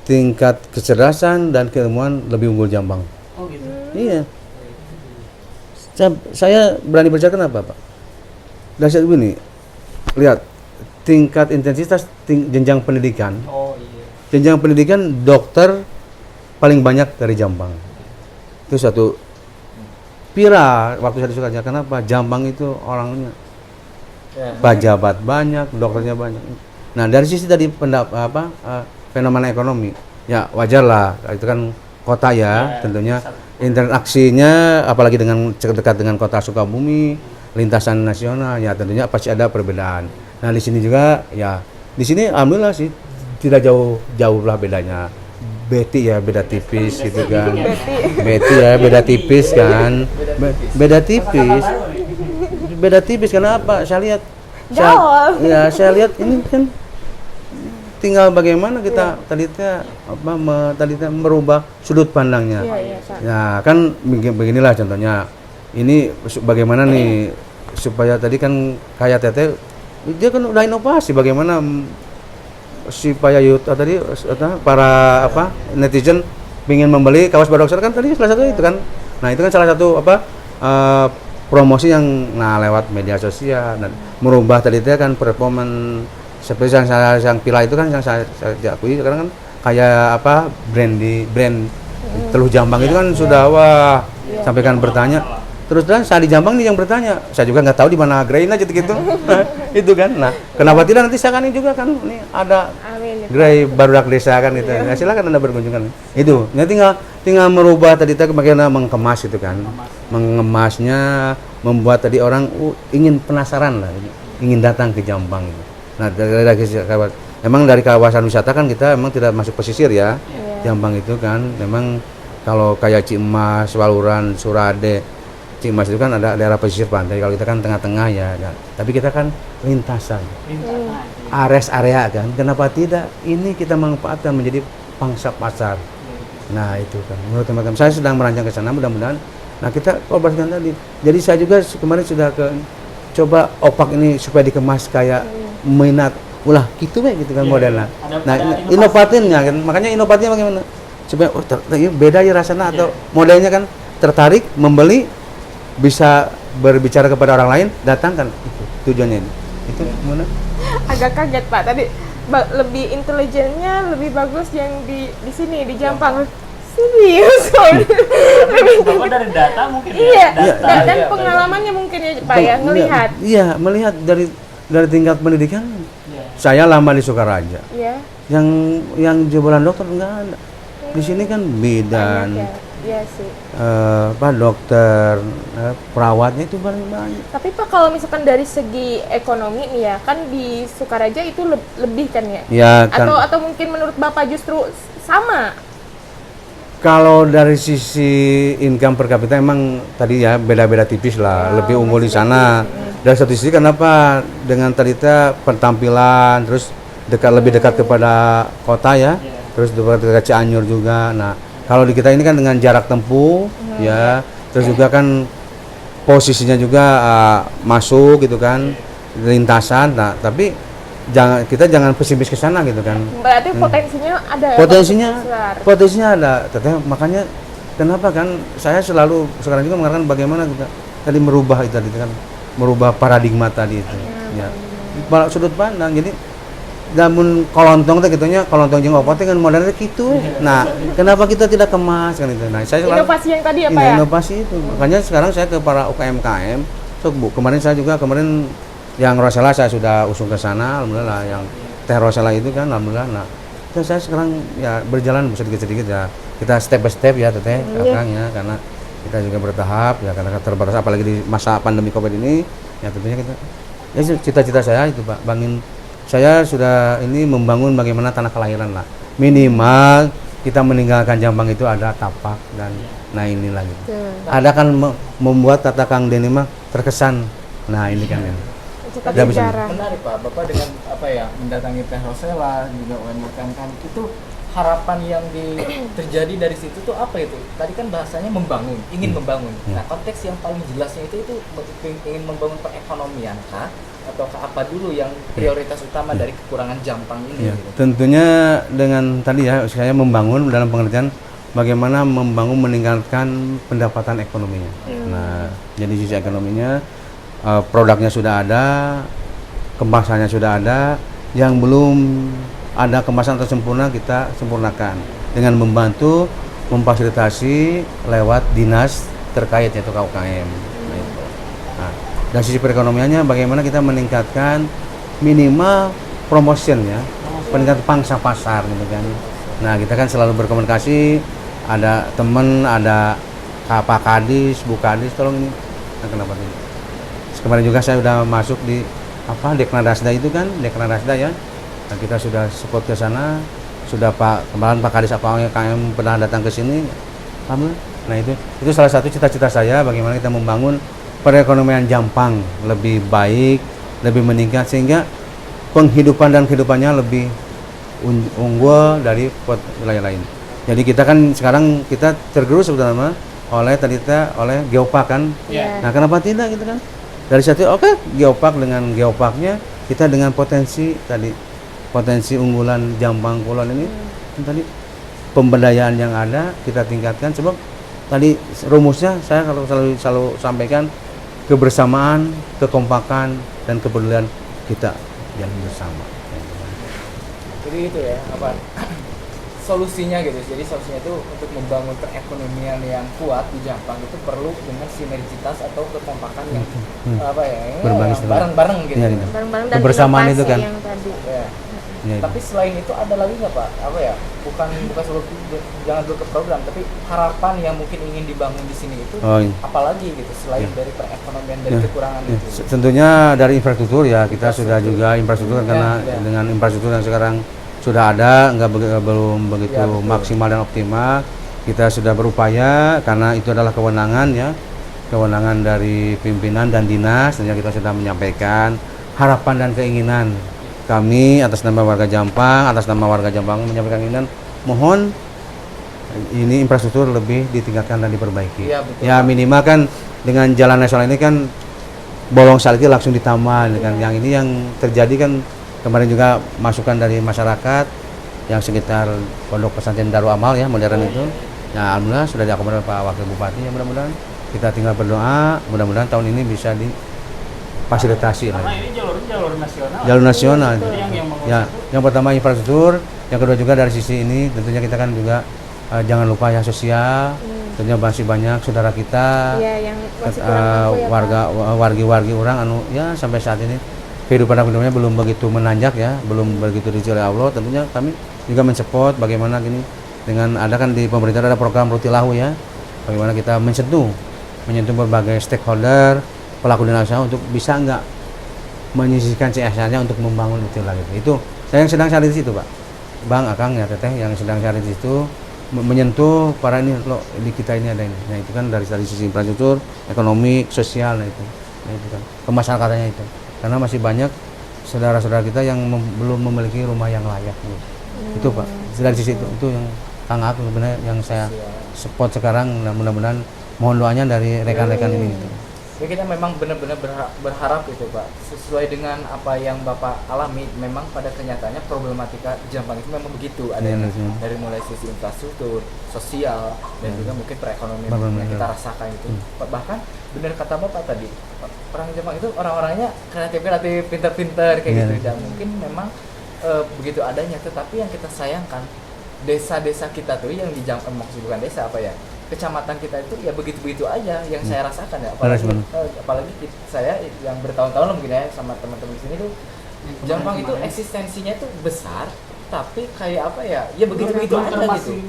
tingkat kecerdasan dan keilmuan lebih unggul Jampang. Oh gitu. Iya. Saya berani berbicara kenapa Pak? Dari satu ini lihat tingkat intensitas jenjang pendidikan. Jenjang pendidikan dokter paling banyak dari Jampang. Itu satu. Pira waktu saya disuruh kenapa Jampang itu orangnya pejabat banyak, dokternya banyak. Nah dari sisi tadi fenomena ekonomi, ya wajar lah itu kan kota ya tentunya interaksinya apalagi dengan dekat dengan kota Sukabumi. Lintasan nasional ya tentunya pasti ada perbedaan. Nah di sini juga ya di sini alhamdulillah sih tidak jauh lah bedanya. Beti ya beda tipis gitu kan. Beti ya beda tipis kan. Beda tipis karena apa? Saya lihat. Saya lihat ini kan tinggal bagaimana kita tadinya merubah sudut pandangnya. Ya kan beginilah contohnya. Ini bagaimana nih supaya tadi kan kayak Teteh dia kan udah inovasi bagaimana supaya tadi para netizen ingin membeli kaos Barongsai kan tadi salah satu itu kan. Nah itu kan salah satu promosi yang lewat media sosial dan merubah tadi itu kan performance seperti yang Pila itu kan yang saya akui sekarang kan kayak brand Teluh Jampang itu kan sudah sampaikan bertanya. Terus saya di Jampang nih yang bertanya, saya juga nggak tahu di mana gerai aja gitu, itu kan. Nah, kenapa tidak nanti saya kan ini juga kan, ini ada gerai barudak desa kan gitu. Nah, silakan Anda berkunjung kan. Itu, ya tinggal merubah tadi bagaimana mengemas itu kan, mengemasnya, membuat tadi orang ingin penasaran lah, ingin datang ke Jampang. Gitu. Nah, emang dari kawasan wisata kan kita emang tidak masuk pesisir ya, Jampang itu kan, memang kalau kayak Cimas, Waluran, Surade. Cimas itu kan ada daerah pesisir pantai, kalau kita kan tengah-tengah ya. Tapi kita kan lintasan. Ares area kan. Kenapa tidak? Ini kita manfaatkan menjadi pangsa pasar. Nah, itu kan. Menurut teman-teman saya sedang merancang ke sana mudah-mudahan. Nah, kita kolaborasikan tadi. Jadi saya juga kemarin sudah ke coba opak ini supaya dikemas kayak minat, ulah gitu gitu kan modelnya. Nah, inovatifnya kan, makanya inovatifnya bagaimana? Supaya beda ya rasanya atau modelnya kan tertarik membeli, bisa berbicara kepada orang lain, datangkan itu tujuannya ini. Itu gimana? Agak kaget Pak tadi, lebih intelijennya lebih bagus yang di sini di Jampang. Serius Bapak dari data mungkin iya, ya? dan pengalamannya mungkin ya Pak ya, ngelihat. Iya, melihat dari tingkat pendidikan. Saya lama di Sukaraja. Iya. Yang jebolan dokter enggak ada. Di sini kan bidan. Iya sih. Dokter, perawatnya itu paling banyak. Tapi Pak kalau misalkan dari segi ekonomi nih ya, kan di Sukaraja itu lebih kan ya? Ya kan. Atau mungkin menurut Bapak justru sama? Kalau dari sisi income per kapita emang tadi ya beda-beda tipis lah, lebih unggul di sana. Dari satu sisi kenapa? Dengan tadi pentampilan, terus lebih dekat kepada kota ya, terus dekat Cianjur juga. Nah, kalau di kita ini kan dengan jarak tempuh ya, terus juga kan posisinya juga masuk gitu kan, lintasan. Nah, tapi kita jangan pesimis ke sana gitu kan. Berarti potensinya ada. Potensinya ada. Makanya kenapa kan saya selalu sekarang juga mengatakan bagaimana kita tadi merubah itu tadi kan, merubah paradigma tadi itu. Ya. Sudut pandang. Jadi namun kolontong teh gitunya, kolontong jeung opot kan modelnya gitu. Nah, kenapa kita tidak kemas kan itu. Nah, saya selalu inovasi yang tadi apa ya? Inovasi itu. Makanya sekarang saya ke para UKM-KM, Bu, kemarin yang Rosella saya sudah usung ke sana, alhamdulillah. Yang teh Rosella itu kan alhamdulillah. Nah, saya sekarang ya berjalan sedikit-sedikit ya. Kita step by step ya teteh Akang ya, karena kita juga bertahap ya, karena terbatas apalagi di masa pandemi Covid ini ya, tentunya kita ya cita-cita saya itu Pak, saya sudah ini membangun bagaimana tanah kelahiran lah. Minimal kita meninggalkan Jampang itu ada tapak dan nah inilah gitu. Ada kan membuat kata Kang Denny mah terkesan. Nah, ini kan ini. Menarik Pak, Bapak dengan mendatangi Teh Rosella juga UMKM kan itu harapan yang terjadi dari situ tuh apa itu? Tadi kan bahasanya membangun, ingin membangun. Nah, konteks yang paling jelasnya itu ingin membangun perekonomian kah? Atau apa dulu yang prioritas utama dari kekurangan Jampang ini? Gitu? Tentunya dengan tadi ya, saya membangun dalam pengertian bagaimana membangun meningkatkan pendapatan ekonominya. Nah, jadi sisi ekonominya produknya sudah ada, kemasannya sudah ada, yang belum ada kemasan atau sempurna kita sempurnakan dengan membantu memfasilitasi lewat dinas terkait yaitu KUKM. Nah, dari sisi perekonomiannya bagaimana kita meningkatkan minimal promotion ya, peningkatan pangsa pasar gitu kan. Nah, kita kan selalu berkomunikasi, ada teman, ada Pak Kadis, Bu Kadis, tolong ini. Nah, kenapa ini? Kemarin juga saya sudah masuk di Deknadasda itu kan, Deknadasda ya. Nah, kita sudah support ke sana, sudah kemarin Pak Kadis KM pernah datang ke sini. Alhamdulillah. Nah, itu salah satu cita-cita saya bagaimana kita membangun perekonomian Jampang lebih baik, lebih meningkat sehingga penghidupan dan kehidupannya lebih unggul dari wilayah lain. Jadi kita kan sekarang kita tergerus sebetulnya oleh Geopark kan. Nah, kenapa tidak gitu kan? Dari satu Geopark dengan Geopaknya kita dengan potensi unggulan Jampang Kulon ini tadi pemberdayaan yang ada kita tingkatkan, sebab tadi rumusnya saya kalau selalu sampaikan kebersamaan, kekompakan dan kepedulian kita yang bersama. Jadi itu ya solusinya gitu. Jadi solusinya itu untuk membangun perekonomian yang kuat di Jampang itu perlu dengan sinergitas atau kekompakan yang bareng-bareng gitu. Ya, gitu. Bareng-bareng dan kebersamaan itu kan. Yang tadi. Ya. Tapi selain itu ada lagi nggak Pak? Bukan selalu jangan dulu ke program, tapi harapan yang mungkin ingin dibangun di sini itu apalagi gitu selain dari perekonomian dari kekurangan itu. Tentunya dari infrastruktur ya, kita sudah juga infrastruktur karena dengan infrastruktur yang sekarang sudah ada belum begitu maksimal dan optimal. Kita sudah berupaya karena itu adalah kewenangan dari pimpinan dan dinas, dan kita sudah menyampaikan harapan dan keinginan kami atas nama warga Jampang, menyampaikan keinginan mohon ini infrastruktur lebih ditingkatkan dan diperbaiki. Ya minimal kan dengan jalan nasional ini kan bolong salju langsung ditambah kan. Yang ini yang terjadi kan kemarin juga masukan dari masyarakat yang sekitar Pondok Pesantren Darul Amal ya modern itu. Nah, alhamdulillah sudah diakomodir Pak Wakil Bupati ya, mudah-mudahan kita tinggal berdoa mudah-mudahan tahun ini bisa difasilitasi lah. Karena ini jalur nasional. Jalur nasional. Jadi yang Ya, yang pertama infrastruktur, yang kedua juga dari sisi ini tentunya kita kan juga jangan lupa ya sosial. Tentunya masih banyak saudara kita, Iya, yang masih kurang mampu ya, Pak. wargi orang ya sampai saat ini kehidupan hidupnya belum begitu menanjak ya, belum begitu dirizki oleh Allah. Tentunya kami juga mensupport bagaimana gini dengan ada kan di pemerintah ada program Rutilahu ya, bagaimana kita menyentuh berbagai stakeholder pelaku dunia usaha untuk bisa enggak menyisihkan CSR-nya untuk membangun itu lagi. Itu saya yang sedang cari di situ Pak, Bang Akang ya Teteh yang sedang cari di situ menyentuh para ini loh di kita ini ada ini. Nah itu kan dari sisi infrastruktur, ekonomi, sosial nah itu kan kemasyarakatan itu. Karena masih banyak saudara-saudara kita yang belum memiliki rumah yang layak gitu. Itu Pak, dari sisi itu yang Kang Ak sebenarnya yang saya support sekarang dan mudah-mudahan mohon doanya dari rekan-rekan ini gitu. Ya kita memang benar-benar berharap gitu Pak, sesuai dengan apa yang Bapak alami, memang pada kenyataannya problematika Jampang itu memang begitu adanya, dari mulai sisi infrastruktur, sosial, dan juga mungkin perekonomian yang kita rasakan itu. Bahkan benar kata Bapak tadi, orang Jampang itu orang-orangnya kreatif, pintar-pintar kayak gitu, dan mungkin memang begitu adanya, tetapi yang kita sayangkan desa-desa kita tuh yang di Jampang, maksud bukan desa apa ya, kecamatan kita itu ya begitu-begitu aja yang saya rasakan ya, apalagi saya yang bertahun-tahun mungkin ya sama teman-teman di sini tuh Jampang itu eksistensinya itu besar tapi kayak apa ya begitu-begitu aja gitu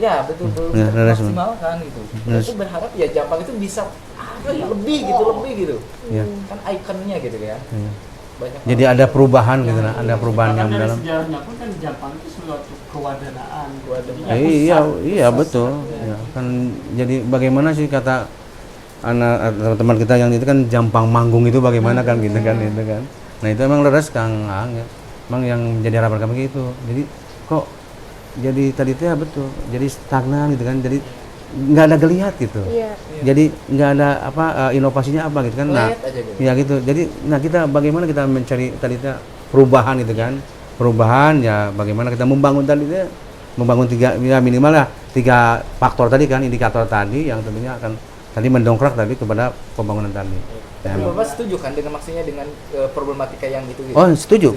ya, betul maksimalkan gitu. Itu berharap ya Jampang itu bisa lebih gitu kan ikonnya gitu ya. Banyak jadi ada perubahan gitu nah, ada perubahan yang dalam sejarahnya pun kan di Jampang itu suatu kewadanaan. Iya betul ya kan. Jadi bagaimana sih kata anak teman kita yang itu kan Jampang manggung itu bagaimana kan gitu kan itu kan. Nah itu emang leres Kang Ang ya, emang yang menjadi harapan kami gitu. Jadi kok jadi tadi itu ya betul jadi stagnan gitu kan, jadi nggak ada geliat gitu. Jadi nggak ada inovasinya apa gitu kan. Nah ya gitu, jadi kita bagaimana kita mencari tadi itu perubahan gitu kan, perubahan ya bagaimana kita membangun tadi itu, membangun minimal lah 3 faktor tadi kan, indikator tadi yang tentunya akan tadi mendongkrak tadi kepada pembangunan tadi. Bapak setuju kan dengan maksudnya dengan problematika yang itu gitu? Oh setuju.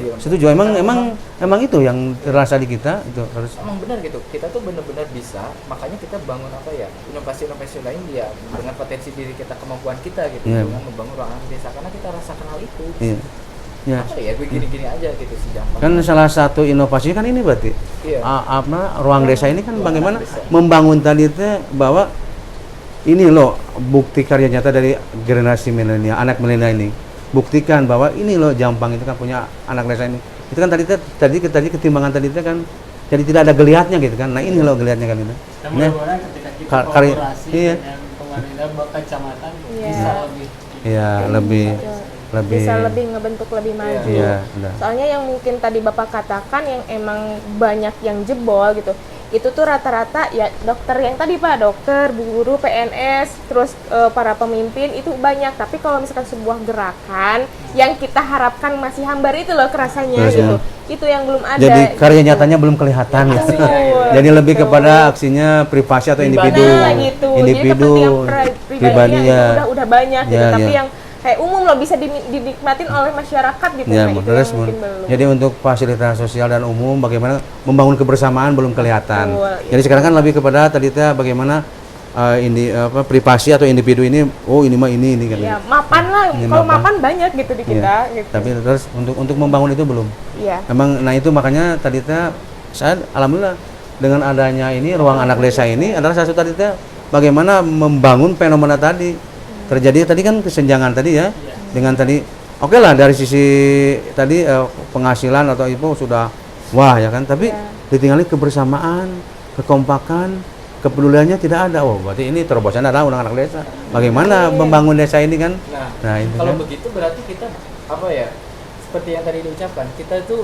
Emang itu yang terasa di kita itu harus. Emang benar gitu. Kita tuh benar-benar bisa. Makanya kita bangun apa ya? Inovasi-inovasi lain ya dengan potensi diri kita, kemampuan kita gitu, dengan membangun ruangan desa karena kita rasakan hal itu. Ya. Apa ya? Gue gini-gini aja gitu sih Jampang. Kan salah satu inovasi kan ini berarti. Ruang desa ini kan bagaimana membangun tadi itu bahwa ini loh bukti karya nyata dari generasi milenial, anak milenial ini. Buktikan bahwa ini loh Jampang itu kan punya anak desa ini. Itu kan tadi ketimbangan tadi itu kan jadi tidak ada geliatnya gitu kan. Nah ini loh geliatnya kan itu. Dan mudah-mudahan ketika kita kolaborasi dengan pemerintah kecamatan bisa lebih. Iya, lebih bisa lebih ngebentuk lebih maju. Soalnya yang mungkin tadi Bapak katakan yang emang banyak yang jebol gitu. Itu tuh rata-rata ya dokter yang tadi Pak, dokter, guru, PNS, terus para pemimpin itu banyak. Tapi kalau misalkan sebuah gerakan yang kita harapkan masih hambar itu loh kerasanya gitu. Itu yang belum ada. Jadi karya nyatanya belum kelihatan gitu. Jadi lebih kepada aksinya privasi atau individu. Individu pribadi ya udah banyak gitu. Tapi yang kayak umum loh bisa dinikmatin oleh masyarakat gitu. Jadi untuk fasilitas sosial dan umum bagaimana membangun kebersamaan belum kelihatan. Jadi sekarang kan lebih kepada tadi bagaimana privasi atau individu ini ini mah ini kan. Ya, mapan lah. Kalau mapan banyak gitu di kita gitu. Tapi terus untuk membangun itu belum. Emang nah itu makanya tadi saya alhamdulillah dengan adanya ini ruang anak desa ini adalah salah satu tadi bagaimana membangun fenomena tadi. Terjadi tadi kan kesenjangan tadi ya, dengan tadi oke lah dari sisi tadi penghasilan atau itu sudah wah ya kan, tapi ditinggali kebersamaan, kekompakan, kepeduliannya tidak ada. Berarti ini terobosan adalah anak desa. Bagaimana membangun desa ini kan? Nah itu kalau begitu berarti kita seperti yang tadi diucapkan, kita itu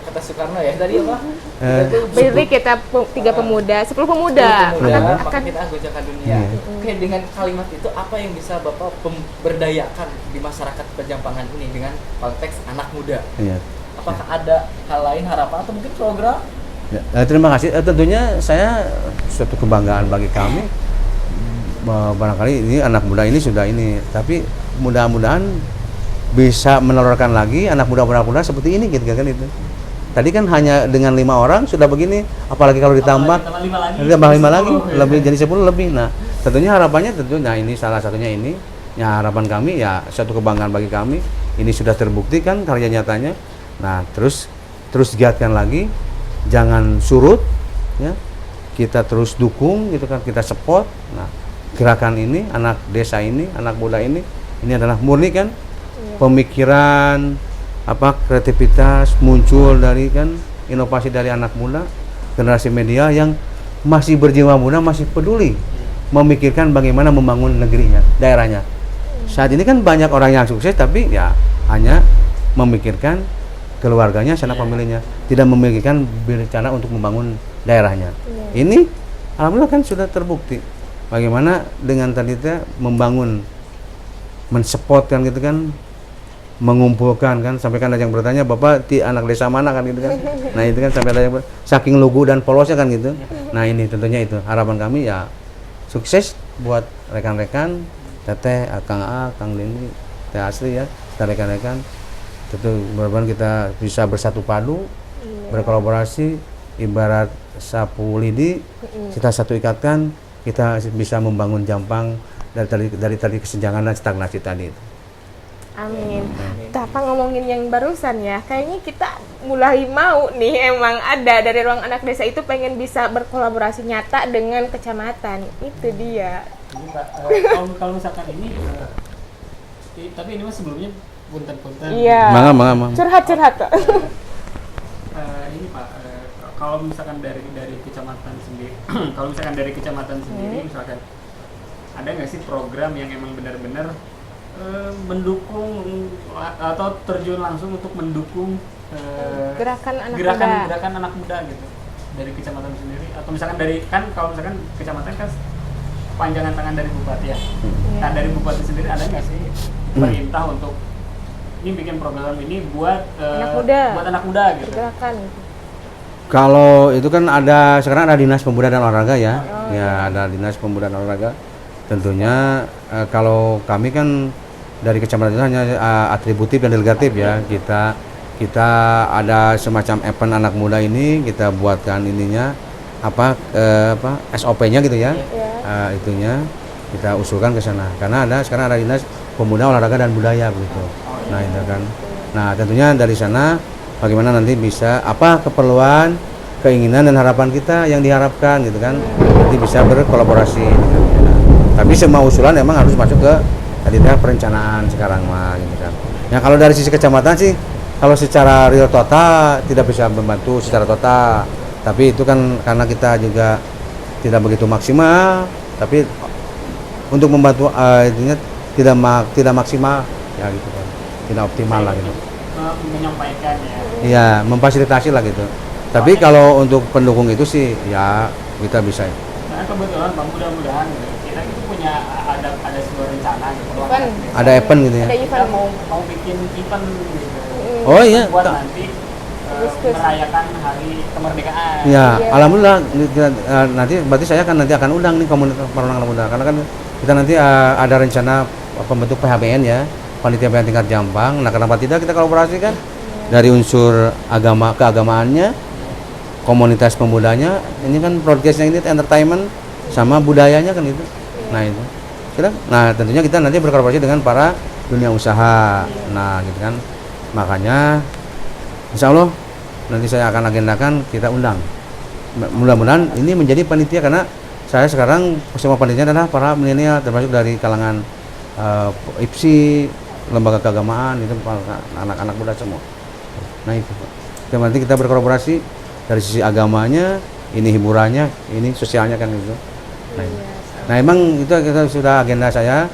kata Soekarno ya tadi apa? Kita itu Beri kita 3 pemuda, 10 pemuda. maka kita anggota dunia. Oke, dengan kalimat itu apa yang bisa Bapak berdayakan di masyarakat Pejampangan ini dengan konteks anak muda? Iya. Apakah ada hal lain, harapan atau mungkin program? Ya, terima kasih. Tentunya saya suatu kebanggaan bagi kami. Barangkali ini anak muda ini sudah ini, tapi mudah-mudahan bisa menelurkan lagi anak muda seperti ini gitu kan itu. Tadi kan hanya dengan 5 orang sudah begini, apalagi kalau ditambah 5 lagi, lebih jadi 10 lebih. Nah, tentunya harapannya ini salah satunya ini. Ya, harapan kami ya suatu kebanggaan bagi kami. Ini sudah terbukti kan karya nyatanya. Nah, terus giatkan lagi, jangan surut ya. Kita terus dukung gitu kan, kita support. Nah, gerakan ini, anak desa ini, anak muda ini adalah murni kan pemikiran kreativitas muncul dari kan inovasi dari anak muda, generasi media yang masih berjiwa muda, masih peduli memikirkan bagaimana membangun negerinya, daerahnya. Saat ini kan banyak orang yang sukses tapi ya hanya memikirkan keluarganya, sanak familinya, tidak memikirkan berencana untuk membangun daerahnya. Ini alhamdulillah kan sudah terbukti. Bagaimana dengan tadi membangun, mensupport kan gitu kan, mengumpulkan kan, sampai kan ada yang bertanya, Bapak di anak desa mana kan gitu kan. Nah itu kan sampai ada yang saking lugu dan polosnya kan gitu. Nah ini tentunya itu harapan kami ya sukses buat rekan-rekan Teteh, Kang A, Kang Deni, Teh Asri ya, dan rekan-rekan. Tentu mudah-mudahan kita bisa bersatu padu, berkolaborasi, ibarat sapu lidi, kita satu ikatkan, kita bisa membangun Jampang dari tadi kesenjangan dan stagnasi tadi itu. Amin. Apa ngomongin yang barusan ya, kayaknya kita mulai mau nih, emang ada dari ruang anak desa itu pengen bisa berkolaborasi nyata dengan kecamatan. Itu dia. Jadi, Pak, kalau misalkan ini tapi ini mah sebelumnya punten-punten. Iya. Mangga. Curhat Kak. Ini Pak, kalau misalkan dari kecamatan sendiri, kalau misalkan dari kecamatan sendiri, misalkan ada nggak sih program yang emang benar-benar mendukung atau terjun langsung untuk mendukung gerakan anak muda gitu dari kecamatan sendiri, atau misalkan dari kalau misalkan kecamatan kan panjangan tangan dari bupati ya. Nah dari bupati sendiri ada nggak sih perintah untuk ini bikin program ini buat anak muda gitu? Gerakan. Kalau itu kan sekarang ada Dinas Pemuda dan Olahraga ya. Ya ada Dinas Pemuda dan Olahraga. Tentunya kalau kami kan dari kecamatan itu hanya atributif dan delegatif ya. Kita ada semacam event anak muda ini, kita buatkan ininya SOP-nya gitu ya. Itunya kita usulkan ke sana. Karena sekarang ada Dinas Pemuda, Olahraga dan Budaya begitu. Nah, itu kan. Nah, tentunya dari sana bagaimana nanti bisa keperluan, keinginan dan harapan kita yang diharapkan gitu kan. Nanti bisa berkolaborasi gitu. Tapi semua usulan memang harus masuk ke perencanaan sekarang mah gitu kan. Ya kalau dari sisi kecamatan sih, kalau secara real total tidak bisa membantu secara total. Tapi itu kan karena kita juga tidak begitu maksimal, tapi untuk membantu intinya tidak maksimal ya gitu kan. Tidak optimal lah gitu. Menyampaikan ya. Iya, memfasilitasi lah gitu. Tapi kalau untuk pendukung itu sih ya kita bisa. Nah kebetulan mudah-mudahan kita itu punya ada sebuah rencana gitu. Ada event gitu ya. Kita mau bikin event gitu. Oh iya. Buat nanti merayakan hari kemerdekaan. Ya, alhamdulillah nanti berarti saya akan undang nih komunitas perorangan muda, karena kan kita nanti ada rencana pembentuk PHBN ya, panitia PHBN tingkat Jampang. Nah, kenapa tidak kita kolaborasi kan dari unsur keagamaannya, komunitas pemudanya, ini kan broadcastnya ini entertainment sama budayanya kan itu. Nah itu. Nah tentunya kita nanti berkolaborasi dengan para dunia usaha. Nah gitu kan. Makanya insya Allah nanti saya akan agendakan kita undang. Mudah-mudahan ini menjadi panitia, karena saya sekarang semua panitia adalah para milenial, termasuk dari kalangan IPSI, lembaga keagamaan, itu anak-anak muda semua. Nah itu nanti kita berkolaborasi dari sisi agamanya, ini hiburannya, ini sosialnya kan gitu. Nah emang itu kita sudah agenda saya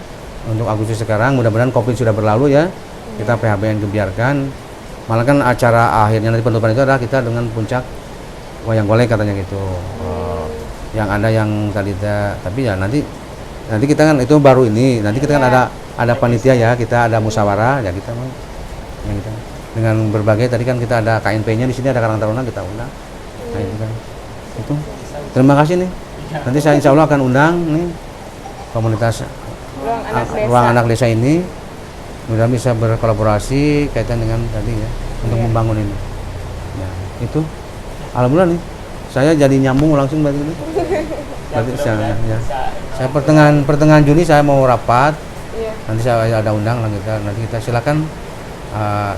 untuk Agustus sekarang. Mudah-mudahan COVID sudah berlalu ya. Kita PHBN kebiarkan Malah kan acara akhirnya nanti penutupan itu adalah kita dengan puncak wayang golek katanya gitu. Yang ada yang tadi tapi ya nanti kita kan itu baru ini. Nanti kita kan ada panitia ya, kita ada musyawarah ya kita mau ya kita dengan berbagai tadi kan kita ada KNP-nya di sini ada Karang Taruna kita undang. Nah itu kan. Itu. Terima kasih nih. Nanti saya insya Allah akan undang nih komunitas ruang anak desa ini. Mudah bisa berkolaborasi kaitan dengan tadi ya untuk membangun ini. Ya, itu alhamdulillah nih. Saya jadi nyambung langsung berarti ini. Berarti saya pertengahan Juni saya mau rapat. Iya. Nanti saya ada undang nanti kita silakan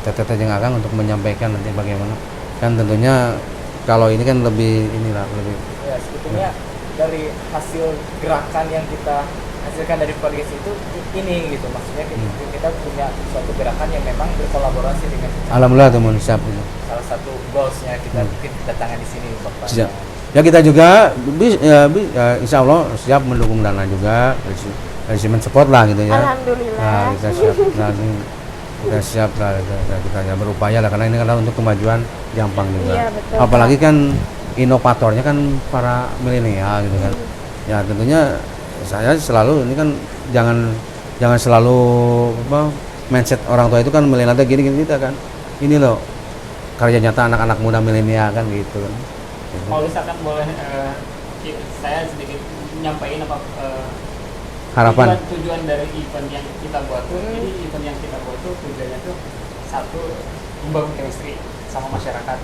Teteh Jeng Akang untuk menyampaikan nanti bagaimana. Kan tentunya kalau ini kan lebih ya sebetulnya dari hasil gerakan yang kita hasilkan dari podcast itu ini gitu, maksudnya kita punya suatu gerakan yang memang berkolaborasi dengan alhamdulillah teman siap. Salah satu goalsnya kita mungkin kedatangan di sini Bapak. Siap. Ya kita juga insya Allah siap mendukung dana juga dari support lah gitu ya. Alhamdulillah. Nah, kita siap kita siap lah kita ya berupaya lah karena ini kan untuk kemajuan Jampang juga. Iya, betul, apalagi kan inovatornya kan para milenial gitu kan. Ya tentunya saya selalu ini kan jangan selalu mindset orang tua itu kan milenial gini kita kan. Ini loh karya nyata anak-anak muda milenial kan gitu kan. Kalau misalkan boleh saya sedikit nyampaikan apa harapan tujuan dari event yang kita buat tuh. Jadi event yang kita buat tuh tujuannya tuh satu membangun chemistry sama masyarakat,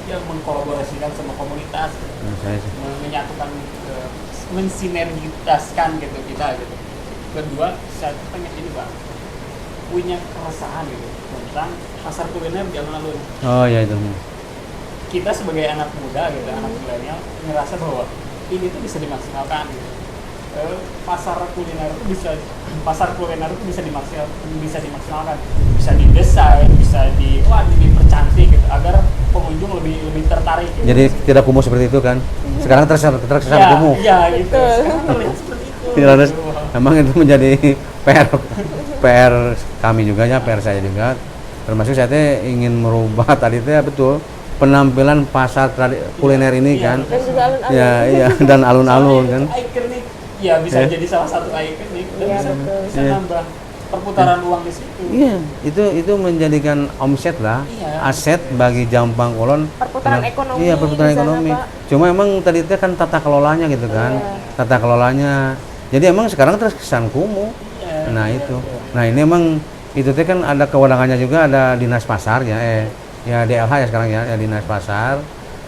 yang mengkolaborasikan sama komunitas, menyatukan, mensinergitaskan gitu kita gitu. Kedua, saya pengen ini Pak, punya keresahan gitu tentang pasar kuliner di alun-alun. Oh ya itu. Kita sebagai anak muda gitu, anak milenial ngerasa bahwa ini tuh bisa dimaksimalkan gitu. Pasar kuliner itu bisa dimaksimalkan, bisa didesain, bisa dipercantik gitu agar pengunjung lebih tertarik gitu. Jadi tidak kumuh seperti itu kan. Sekarang terkesan kumuh. Iya gitu. Sekarang terlihat seperti itu. Tidak, memang itu menjadi PR kami juga ya, PR saya juga. Termasuk saya ingin merubah tadi itu ya betul penampilan pasar kuliner ini kan. Dan juga alun-alun. Ya, dan alun-alun kan. Ikonik. Ya bisa jadi salah satu ikonik dan bisa nambah perputaran uang di situ. Iya, itu menjadikan omset lah, aset bagi Jampang Kulon. Perputaran ekonomi. Iya, perputaran ekonomi. Cuma emang tadi itu kan tata kelolanya gitu kan. Tata kelolanya. Jadi emang sekarang terkesan kumuh. Nah, itu. Nah, ini emang itu teh kan ada kewenangannya juga, ada Dinas Pasar ya. Ya DLH ya sekarang ya Dinas Pasar.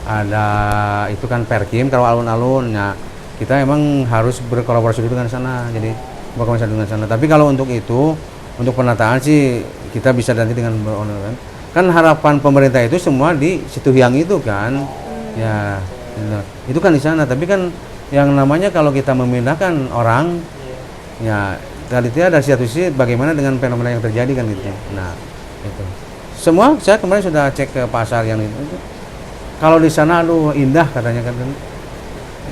Ada itu kan Perkim kalau alun-alun. Nah, kita emang harus berkolaborasi dulu dengan sana. Jadi berkolaborasi dengan sana. Tapi kalau untuk itu, untuk penataan sih kita bisa nanti dengan beronar kan harapan pemerintah itu semua di situ yang itu kan. Ya, itu kan di sana. Tapi kan yang namanya kalau kita memindahkan orang, ya tadi ada satu sisi bagaimana dengan fenomena yang terjadi kan gitu. Nah, itu. Semua saya kemarin sudah cek ke pasar yang itu. Kalau di sana aduh indah katanya kan.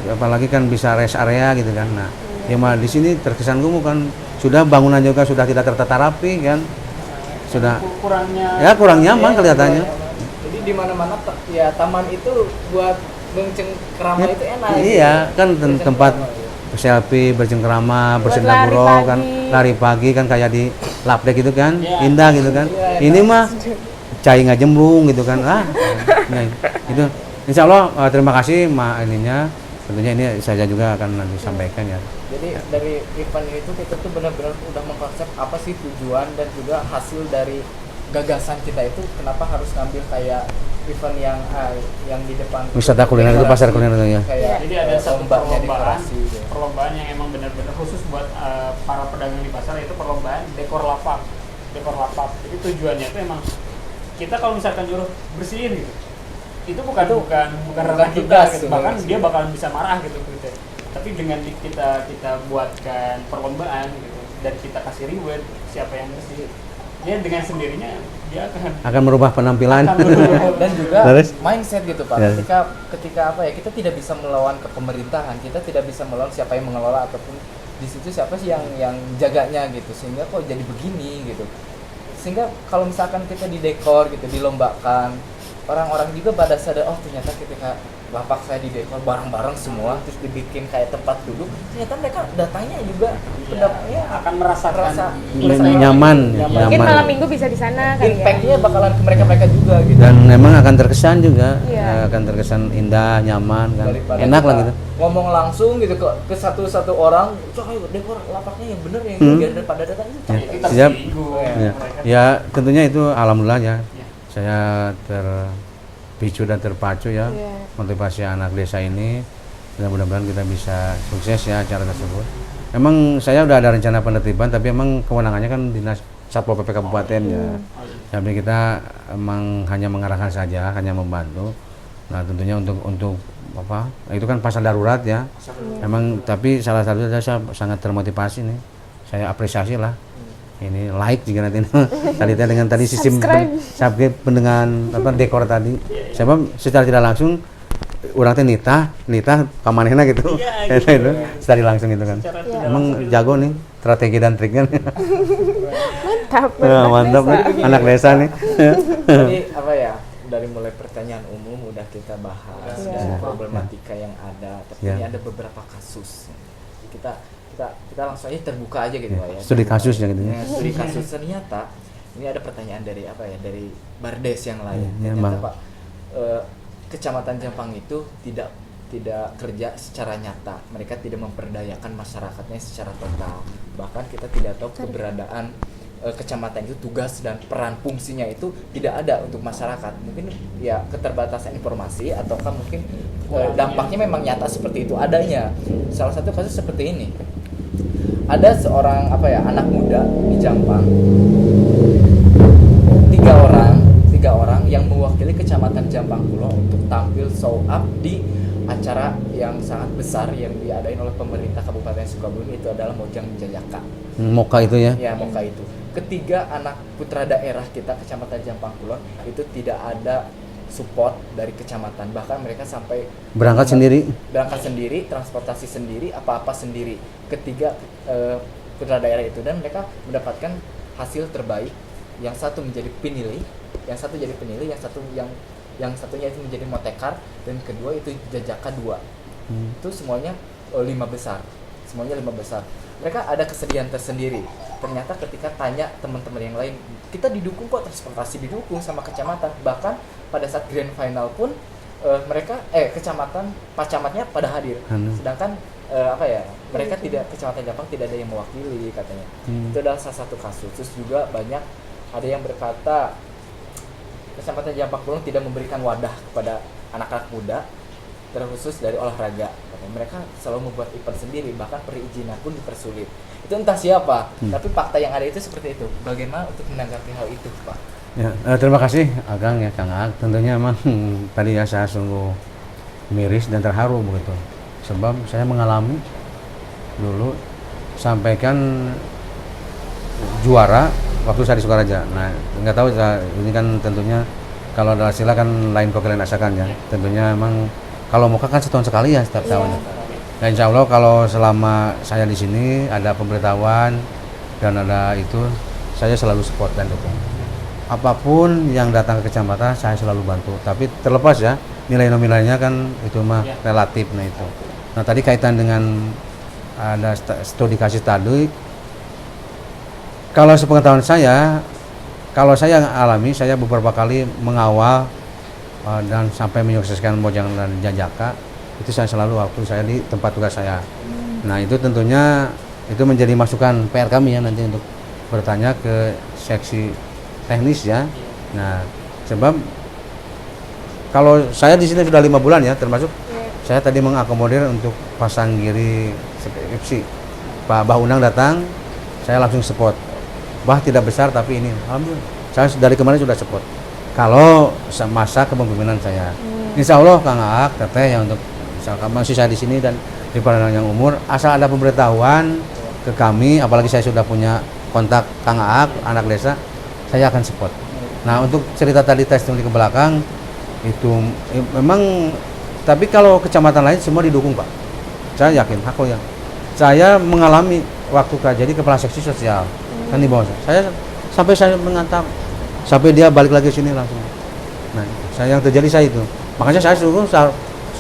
Apalagi kan bisa rest area gitu kan. Nah, ya mah di sini terkesan kumuh kan. Sudah bangunan juga sudah tidak tertata rapi kan. Sudah kurang nyaman kelihatannya. Jadi di mana-mana ya taman itu buat bercengkrama itu enak. Iya, kan tempat selfie, bercengkrama, bersendagurau kan, lari pagi kan kayak di Lapdek gitu kan. Indah gitu kan. Ini mah cai ngajembrung gitu kan. Nah, itu. Insya Allah terima kasih ininya. Tentunya ini saya juga akan nanti sampaikan ya. Jadi dari event itu kita tuh benar-benar udah mengkonsep apa sih tujuan dan juga hasil dari gagasan kita itu kenapa harus ngambil kayak event yang di depan wisata kuliner itu pasar kuliner itu ya. Jadi ada satu perlombaan yang emang benar-benar khusus buat para pedagang di pasar, yaitu perlombaan dekor lapak. Jadi tujuannya itu emang kita kalau misalkan nyuruh bersihin gitu, itu bukan ranah kita gitu. Bahkan dia bakalan bisa marah gitu. Tapi dengan kita buatkan perlombaan gitu dan kita kasih reward siapa yang bersih, dia dengan sendirinya dia akan merubah penampilan dan juga mindset gitu Pak. Ketika apa ya, kita tidak bisa melawan ke pemerintahan, kita tidak bisa melawan siapa yang mengelola ataupun di situ siapa sih yang jaganya gitu, sehingga kok jadi begini gitu. sehingga kalau misalkan kita didekor gitu, dilombakan, orang-orang juga pada sadar, oh ternyata ketika lapak saya didekor bareng-bareng semua, terus dibikin kayak tempat duduk, ternyata mereka datangnya juga pendapatnya akan merasakan nyaman. Mungkin malam minggu bisa di sana kali ya. impact-nya bakalan ke mereka juga gitu. Dan memang akan terkesan juga, Iya. akan terkesan indah, nyaman kan, Daripada enak lah kita gitu. ngomong langsung gitu ke satu orang, coba dekor lapaknya yang bener yang biar daripada datang itu Ya, capek. siap. Ya. Ya, tentunya itu alhamdulillah ya. Saya terpicu dan terpacu ya, Iya. motivasi anak desa ini. Dan mudah-mudahan kita bisa sukses ya acara tersebut. Emang saya udah ada rencana penertiban, tapi emang kewenangannya kan dinas Satpol PP kabupaten ya. Jadi kita emang hanya mengarahkan saja, hanya membantu. Nah tentunya untuk apa? Itu kan pasal darurat ya. Emang tapi salah satu saya sangat termotivasi nih. Saya apresiasi lah. Ini like juga nanti tadi dengan tadi sistem subscribe dengan apa dekor tadi. Sebab secara tidak langsung orang teh nitah pamanehna gitu. Itu secara langsung itu kan. Emang jago nih strategi dan triknya. Mantap. Mantap nih anak desa nih. Jadi apa ya? Dari mulai pertanyaan umum udah kita bahas dan problematika yang ada, tapi ini ada beberapa kasus. Kita langsung aja terbuka aja gitu Pak ya. Studi kasusnya gitu ya. Studi kasus ternyata ini ada pertanyaan dari apa ya? Dari Bardes yang lain. Ya, Ternyata Bang. Pak, Kecamatan Jampang itu tidak kerja secara nyata. Mereka tidak memperdayakan masyarakatnya secara total. Bahkan kita tidak tahu keberadaan kecamatan itu, tugas dan peran fungsinya itu tidak ada untuk masyarakat. Mungkin ya keterbatasan informasi ataukah mungkin dampaknya memang nyata seperti itu adanya. Salah satu kasus seperti ini. Ada seorang anak muda di Jampang. Tiga orang yang mewakili Kecamatan Jampang Kulon untuk tampil show up di acara yang sangat besar yang diadain oleh pemerintah Kabupaten Sukabumi, itu adalah Mojang Jajaka. Moka itu ya. Ya, Moka itu. Ketiga anak putra daerah kita Kecamatan Jampang Kulon itu tidak ada support dari kecamatan, bahkan mereka sampai Berangkat sendiri, transportasi sendiri, apa-apa sendiri. Ketiga putra daerah itu, dan mereka mendapatkan hasil terbaik. Yang satu menjadi penilai, yang satu jadi penilai, yang satunya itu menjadi motekar, dan kedua itu Jajaka 2. Itu semuanya 5 besar. Semuanya 5 besar. Mereka ada kesedihan tersendiri. Ternyata ketika tanya teman-teman yang lain, kita didukung kok, transportasi didukung sama kecamatan. Bahkan pada saat grand final pun mereka kecamatan Pak Camatnya pada hadir. Sedangkan mereka tidak, Kecamatan Jampang tidak ada yang mewakili katanya. Itu adalah salah satu kasus. Terus juga banyak ada yang berkata Kecamatan Jampang Kulon tidak memberikan wadah kepada anak-anak muda terkhusus dari olahraga. Mereka selalu membuat event sendiri, bahkan perizinan pun dipersulit. Itu entah siapa, tapi fakta yang ada itu seperti itu. Bagaimana untuk menanggapi hal itu, Pak? Ya, terima kasih Agang ya Kang Ag. Tentunya emang tadi ya saya sungguh miris dan terharu begitu. Sebab saya mengalami dulu sampaikan juara waktu saya di Sukaraja. Nah, nggak tahu ini kan tentunya kalau ada hasilnya kan lain kok kalian rasakan ya. Tentunya emang kalau Moka kan setahun sekali ya setiap tahun. Dan insya Allah kalau selama saya di sini ada pemberitahuan dan ada itu, saya selalu support dan dukung. Apapun yang datang ke kecamatan saya selalu bantu. Tapi terlepas ya nilai nominalnya kan itu mah relatif. Nah itu. Nah tadi kaitan dengan ada studi kasus tadi. Kalau sepengetahuan saya, kalau saya alami, saya beberapa kali mengawal dan sampai menyukseskan Mojang dan Jajaka, itu saya selalu waktu saya di tempat tugas saya. Nah itu tentunya itu menjadi masukan PR kami ya nanti untuk bertanya ke seksi teknis ya. Nah sebab kalau saya di sini sudah 5 bulan ya, termasuk saya tadi mengakomodir untuk pasang giri skripsi. Pak Bah Unang datang, saya langsung support. Bah tidak besar tapi ini, alhamdulillah. Saya dari kemarin sudah support. Kalau masa kepemimpinan saya, insya Allah Kang Aak, teteh yang untuk misalkan masih saya di sini dan di pandangan yang umur, asal ada pemberitahuan ke kami, apalagi saya sudah punya kontak Kang Aak, anak desa, saya akan support. Nah untuk cerita tadi testimoni ke belakang itu memang, tapi kalau kecamatan lain semua didukung Pak. Saya yakin, aku ya. Saya mengalami waktu jadi kepala seksi sosial kan di bawah saya sampai saya mengantar, sampai dia balik lagi sini langsung. Nah, yang terjadi saya itu, makanya saya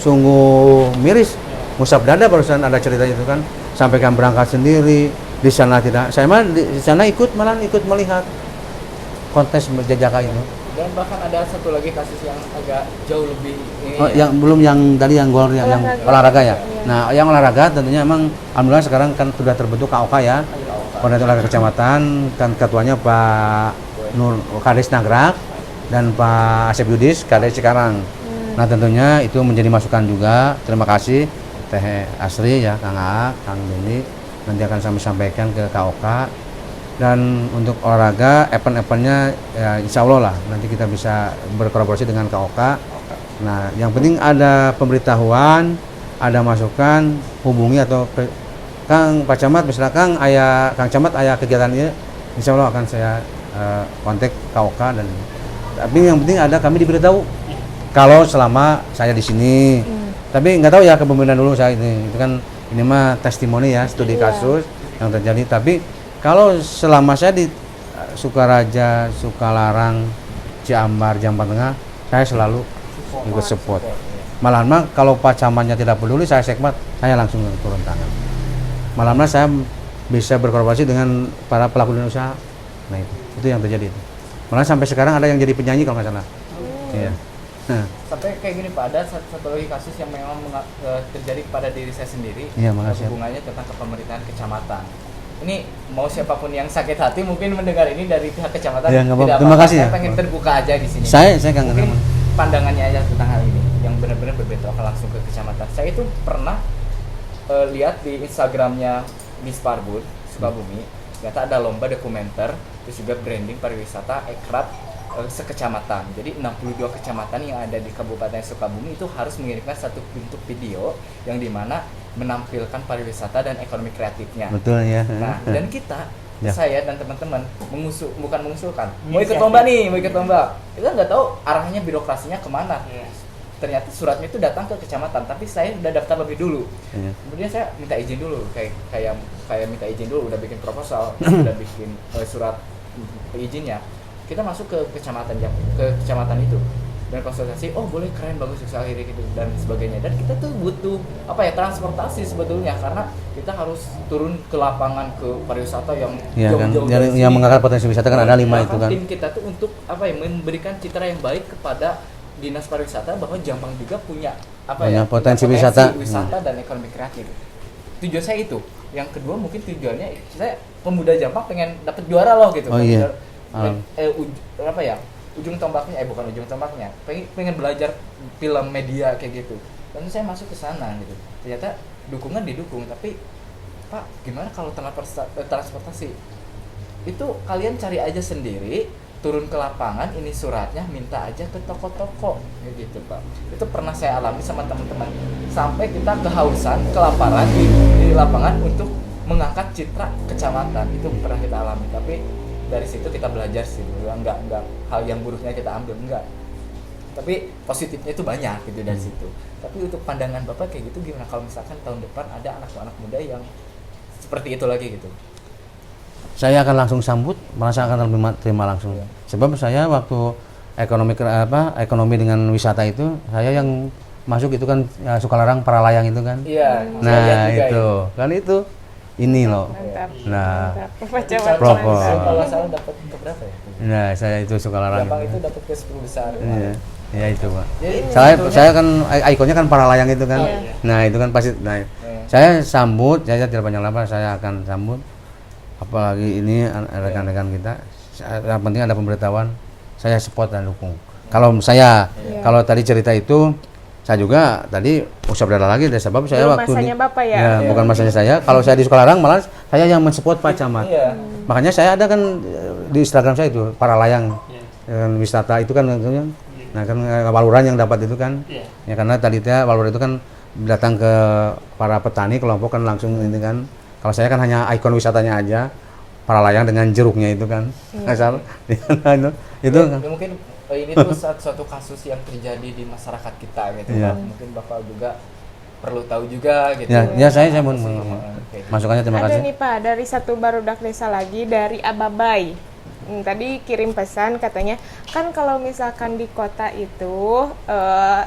sungguh miris, ngusap dada barusan ada cerita itu kan, sampai kan berangkat sendiri di sana tidak, saya mah di sana malah ikut melihat kontes Jajaka itu. Dan bahkan ada satu lagi kasus yang agak jauh lebih ini yang belum yang tadi yang gol yang olahraga ya. Nah, yang olahraga tentunya emang alhamdulillah sekarang kan sudah terbentuk KOK ya. Koordinator olahraga kecamatan, kan ketuanya Pak Nur Kades Nagrak dan Pak Asep Yudis Kades Cikarang. Nah, tentunya itu menjadi masukan juga. Terima kasih Teh Asri ya, Kang A, Kang Deni. Nanti akan kami sampaikan ke KOK. Dan untuk olahraga event-eventnya ya insya Allah lah nanti kita bisa berkolaborasi dengan KOK. Nah, yang penting ada pemberitahuan, ada masukan, hubungi atau Kang Pak Camat, misalnya Kang Camat ayah kegiatannya, insya Allah akan saya kontak KOK. Dan tapi yang penting ada kami diberitahu kalau selama saya di sini. Tapi nggak tahu ya kepemimpinan dulu saya itu kan ini mah testimoni ya, studi kasus yang terjadi. Tapi kalau selama saya di Sukaraja, Sukalarang, Ciambar, Jamban Tengah, saya selalu ikut support. Malahan mah kalau Pak Camatnya tidak peduli, saya sekmat, saya langsung turun tangan. Malahan mah saya bisa berkolaborasi dengan para pelaku dunia usaha. Nah itu yang terjadi itu. Malah sampai sekarang ada yang jadi penyanyi kalau nggak salah. Iya. Sampai kayak gini Pak, ada satu lagi kasus yang memang terjadi pada diri saya sendiri. Iya, makasih. Hubungannya tentang kepemerintahan kecamatan. Ini mau siapapun yang sakit hati mungkin mendengar ini dari pihak kecamatan ya, tidak terima kasih saya ya. pengen terbuka aja di sini. Saya kan mungkin pandangannya aja tentang hal ini yang benar-benar berbentrokan langsung ke kecamatan. Saya itu pernah lihat di Instagramnya Miss Parbud Sukabumi, ternyata ada lomba dokumenter terus juga branding pariwisata ekrab sekecamatan. Jadi 62 kecamatan yang ada di Kabupaten Sukabumi itu harus mengirimkan satu bentuk video yang dimana menampilkan pariwisata dan ekonomi kreatifnya. Betul ya. Nah, dan kita, ya. Saya dan teman-teman bukan mengusulkan, mau ikut lomba nih, mau ikut lomba. Kita nggak tahu arahnya birokrasinya kemana. Ternyata suratnya itu datang ke kecamatan, tapi saya udah daftar lebih dulu. Kemudian saya minta izin dulu, kayak minta izin dulu, udah bikin proposal, udah bikin surat izinnya. Kita masuk ke kecamatan itu dan konsultasi, oh boleh, keren, bagus, sekali gitu dan sebagainya. Dan kita tuh butuh transportasi sebetulnya, karena kita harus turun ke lapangan ke pariwisata yang jauh-jauh kan, yang mengangkat potensi wisata kan ada 5 itu kan. Tim kita tuh untuk memberikan citra yang baik kepada dinas pariwisata bahwa Jampang juga punya potensi wisata dan ekonomi kreatif. Tujuan saya itu. Yang kedua mungkin tujuannya saya pemuda Jampang pengen dapat juara loh gitu. Ujung tombaknya bukan ujung tombaknya, pengen belajar film media kayak gitu. Dan saya masuk ke sana gitu. Ternyata dukungan didukung, tapi Pak, gimana kalau transportasi? Itu kalian cari aja sendiri, turun ke lapangan, ini suratnya, minta aja ke toko-toko gitu Pak. Itu pernah saya alami sama teman-teman. Sampai kita kehausan, kelaparan di lapangan untuk mengangkat citra kecamatan. Itu pernah kita alami, tapi dari situ kita belajar sih, enggak hal yang buruknya kita ambil, enggak, tapi positifnya itu banyak gitu dari situ. Tapi untuk pandangan Bapak kayak gitu gimana kalau misalkan tahun depan ada anak-anak muda yang seperti itu lagi gitu? Saya akan langsung sambut, malah saya akan terima langsung. Sebab saya waktu ekonomi dengan wisata itu, saya yang masuk itu kan Sukalarang Paralayang itu kan. Iya. Nah itu kan itu. Ini loh. Mantap. Nah, Propo. Kalau salah dapat ke berapa ya? Nah, saya itu Sukalarang. Jampang itu dapat ke 10 besar. Iya. Ya itu, Pak. Jadi, saya kan ikonnya kan Paralayang itu kan. Nah, itu kan pasti saya sambut, saya tidak banyak lama saya akan sambut. Apalagi ini rekan-rekan kita. Yang penting ada pemberitahuan, saya support dan dukung. Kalau kalau tadi cerita itu saya juga tadi usap dada lagi deh, sebab saya waktu masanya Bapak ya? Bukan masanya saya. Kalau saya di Sukalarang malah saya yang mensupport Pak Camat. Makanya saya ada kan di Instagram saya itu Paralayang wisata itu kan. Nah kan waluran yang dapat itu kan. Ya karena tadi waluran itu kan datang ke para petani kelompok kan langsung ini kan. Kalau saya kan hanya ikon wisatanya aja, Paralayang dengan jeruknya itu kan. Asal itu mungkin ini tuh suatu kasus yang terjadi di masyarakat kita gitu Pak. Mungkin Bapak juga perlu tahu juga gitu. Ya saya mau masukannya, terima kasih. Ada nih Pak, dari satu barudak desa lagi dari Ababai. tadi kirim pesan katanya kan kalau misalkan di kota itu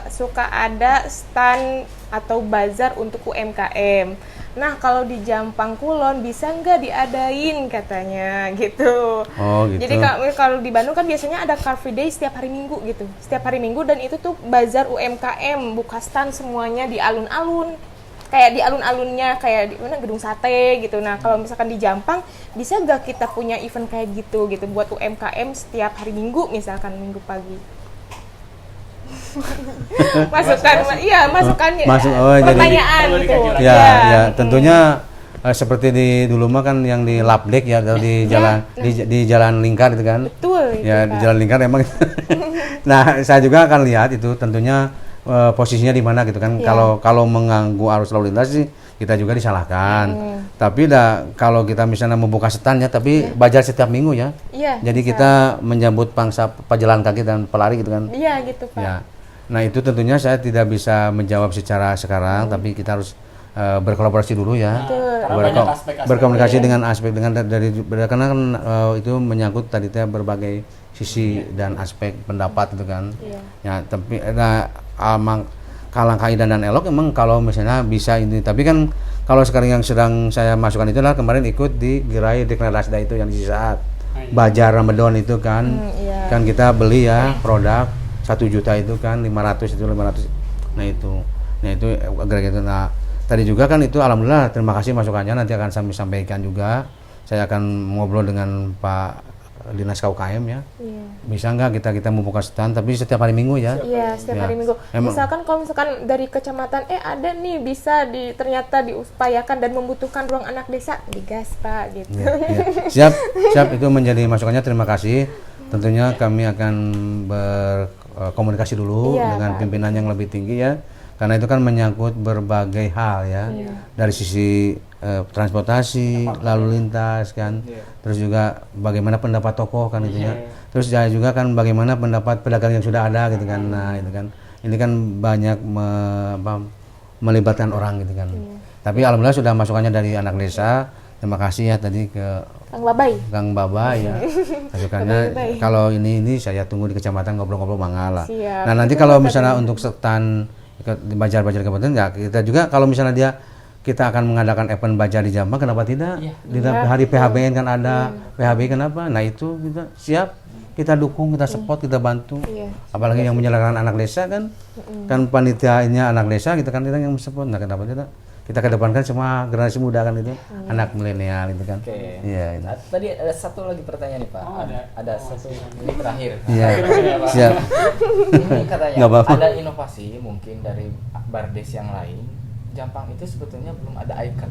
suka ada stand atau bazar untuk UMKM. Nah kalau di Jampang Kulon bisa nggak diadain katanya gitu. Oh gitu. Jadi kalau di Bandung kan biasanya ada Car Free Day setiap hari Minggu gitu. Setiap hari Minggu dan itu tuh bazar UMKM, buka stand semuanya di alun-alun. Kayak di alun-alunnya kayak di mana Gedung Sate gitu. Nah, kalau misalkan di Jampang bisa nggak kita punya event kayak gitu buat UMKM setiap hari Minggu misalkan Minggu pagi. Masukannya. Pertanyaan jadi, gitu. Ya, tentunya seperti dulu mah kan yang di Lapdek ya atau di jalan di Jalan Lingkar itu kan. Betul. Ya di Jalan Lingkar emang. Nah, saya juga akan lihat itu tentunya posisinya di mana gitu kan. Kalau mengganggu arus lalu lintas sih kita juga disalahkan. Tapi kalau kita misalnya membuka stand ya, tapi bazar setiap minggu ya. Iya. Jadi kita menyambut pangsa pejalan kaki dan pelari gitu kan. Iya gitu Pak. Ya. Nah itu tentunya saya tidak bisa menjawab secara sekarang, tapi kita harus berkolaborasi dulu ya. Berkomunikasi dengan aspek karena kan itu menyangkut tadi berbagai sisi dan aspek pendapat itu kan. Iya. Ya tapi alangkah indah dan elok emang kalau misalnya bisa ini, tapi kan kalau sekarang yang sedang saya masukkan itu adalah kemarin ikut di gerai deklarasi itu yang di saat Bajar Ramadan itu kan. Kan kita beli ya produk 1 juta itu kan 500. Nah itu gerai itu. Nah tadi juga kan itu alhamdulillah terima kasih masukannya, nanti akan kami sampaikan juga. Saya akan ngobrol dengan Pak Dinas KUKM ya. Iya. Bisa nggak kita membuka stand tapi setiap hari Minggu ya? Iya, setiap hari Minggu. Misalkan kalau misalkan dari kecamatan ada nih bisa ternyata diupayakan dan membutuhkan ruang anak desa, digas Pak gitu. Ya. Siap itu menjadi masukannya, terima kasih. Tentunya kami akan berkomunikasi dulu dengan pimpinan yang lebih tinggi ya. Karena itu kan menyangkut berbagai hal ya. Dari sisi transportasi, lalu lintas kan. Terus juga bagaimana pendapat tokoh kan itu ya. Terus juga kan bagaimana pendapat pedagang yang sudah ada gitu kan. Nah, itu kan. Ini kan banyak melibatkan orang gitu kan. Tapi alhamdulillah sudah masukannya dari anak desa. Terima kasih ya tadi ke Kang Babai ya. Masukannya kalau ini saya tunggu di kecamatan ngobrol-ngobrol mangala. Nah, nanti kalau misalnya untuk stand di Bajar-Bajar Kabupaten ya kita juga kalau misalnya kita akan mengadakan event Bajar di Jampang, kenapa tidak? Di hari PHBN kan ada PHB, kenapa? Nah itu kita siap, kita dukung, kita support, kita bantu. Apalagi yang menyelenggarakan anak desa kan panitianya anak desa kita kan yang support. Nah kenapa tidak? Kita kedepankan semua generasi muda kan itu, anak milenial itu kan. Iya. Nah, tadi ada satu lagi pertanyaan nih Pak. Ada satu ini terakhir. Iya. Siap. Ini katanya Nggak apa-apa. ada inovasi mungkin dari Bardes yang lain. Jampang itu sebetulnya belum ada ikon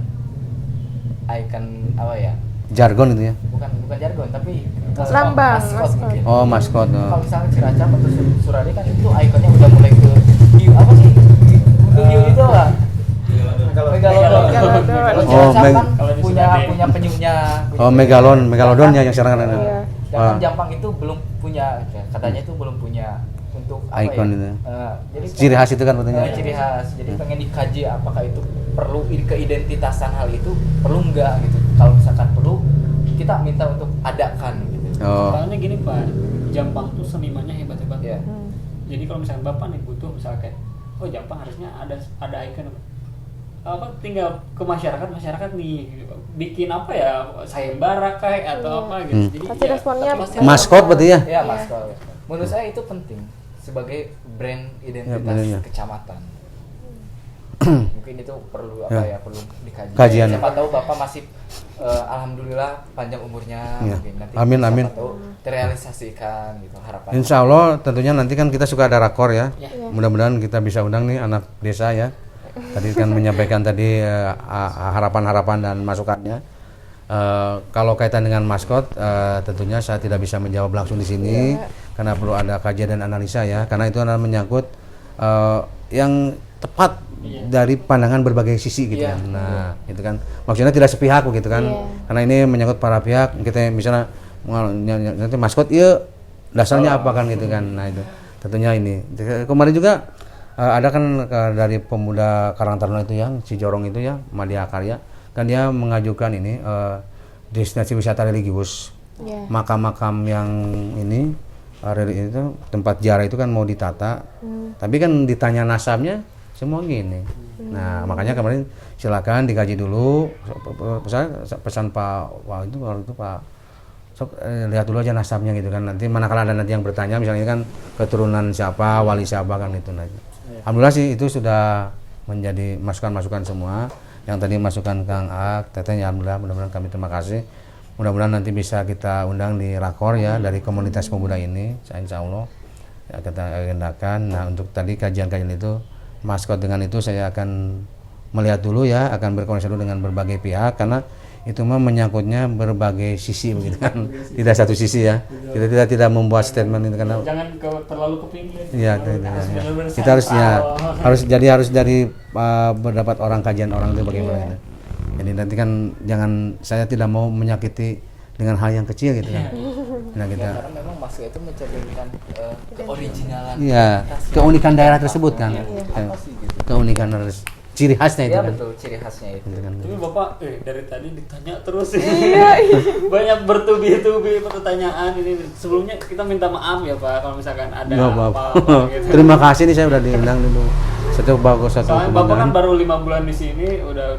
apa ya? Jargon itu ya? Bukan jargon tapi lambang, maskot mungkin. Oh maskot. Kalau misalnya Cilacap atau Suradi kan itu ikonnya udah mulai ke hiu apa sih? Untuk hiu itu lah. Megalodon. Oh, punya penyunya. Oh, megalodon ya yang sekarang ada. Jangan Jampang itu belum punya, katanya itu belum punya untuk apa ikon ya? itu. Jadi Ciri khas itu kan katanya. Ciri khas. Jadi pengen dikaji apakah itu perlu keidentitasan hal itu perlu enggak gitu. Kalau misalkan perlu kita minta untuk adakan gitu. Soalnya gini Pak, Jampang tuh senimannya hebat-hebat. Yeah. Jadi kalau misalnya Bapak nih butuh misalnya kayak Jampang harusnya ada ikon apa, tinggal ke masyarakat nih bikin apa ya, sayembara kayak atau apa gitu. Jadi pasti responnya maskot berarti ya? Iya, maskot. Menurut saya itu penting sebagai brand identitas kecamatan. Mungkin itu perlu perlu dikaji. Kajian. Siapa tahu Bapak masih alhamdulillah panjang umurnya, mungkin nanti Amin. siapa tahu terrealisasikan gitu harapan. Insya Allah tentunya nanti kan kita suka ada rakor ya. Mudah-mudahan kita bisa undang nih anak desa ya. Tadi kan menyampaikan tadi harapan-harapan dan masukannya. Kalau kaitan dengan maskot, tentunya saya tidak bisa menjawab langsung di sini karena perlu ada kajian dan analisa ya. Karena itu adalah menyangkut yang tepat dari pandangan berbagai sisi gitu kan. Nah, itu kan maksudnya tidak sepihak gitu kan. Karena ini menyangkut para pihak. Kita misalnya nanti maskot, dasarnya apa kan gitu kan. Nah itu tentunya ini. Kemarin juga ada kan dari pemuda Karang Taruna itu yang Cijorong itu ya, Madya Karya, kan dia mengajukan ini destinasi wisata religius. Iya. makam-makam yang ini itu tempat ziarah itu kan mau ditata, tapi kan ditanya nasabnya semua gini. Nah makanya kemarin silakan dikaji dulu, pesan Pak waktu itu Pak, lihat dulu aja nasabnya gitu kan, nanti manakala ada nanti yang bertanya misalnya kan keturunan siapa, wali siapa kan itu nanti. Alhamdulillah sih itu sudah menjadi masukan-masukan semua. Yang tadi masukan Kang Ak, Teteh, ya alhamdulillah, mudah-mudahan kami terima kasih. Mudah-mudahan nanti bisa kita undang di rakor ya dari komunitas pemuda ini, insya Allah ya, kita agendakan. Nah untuk tadi kajian-kajian itu, maskot dengan itu saya akan melihat dulu ya, akan berkoordinasi dulu dengan berbagai pihak karena itu mah menyangkutnya berbagai sisi begitu kan, tidak satu sisi ya. Kita tidak membuat statement itu karena jangan terlalu ke pinggir. Iya, kita harus ya harus dari berdapat orang kajian orang itu bagaimana itu. Jadi nanti kan jangan, saya tidak mau menyakiti dengan hal yang kecil gitu kan. Nah kita karena memang masker itu mencerminkan keoriginalan. Iya, keunikan daerah tersebut kan. Apa sih gitu? Keunikan harus ciri khasnya itu Ya kan. betul, ciri khasnya itu. Gitu kan. Tapi Bapak dari tadi ditanya terus. Iya. Banyak bertubi-tubi pertanyaan ini. Sebelumnya kita minta maaf ya Pak kalau misalkan ada Nggak apa-apa. apa-apa gitu. Terima kasih nih saya udah diundang dulu. Satu bagus satu Soalnya Bapak kan kebanggaan. baru 5 bulan di sini udah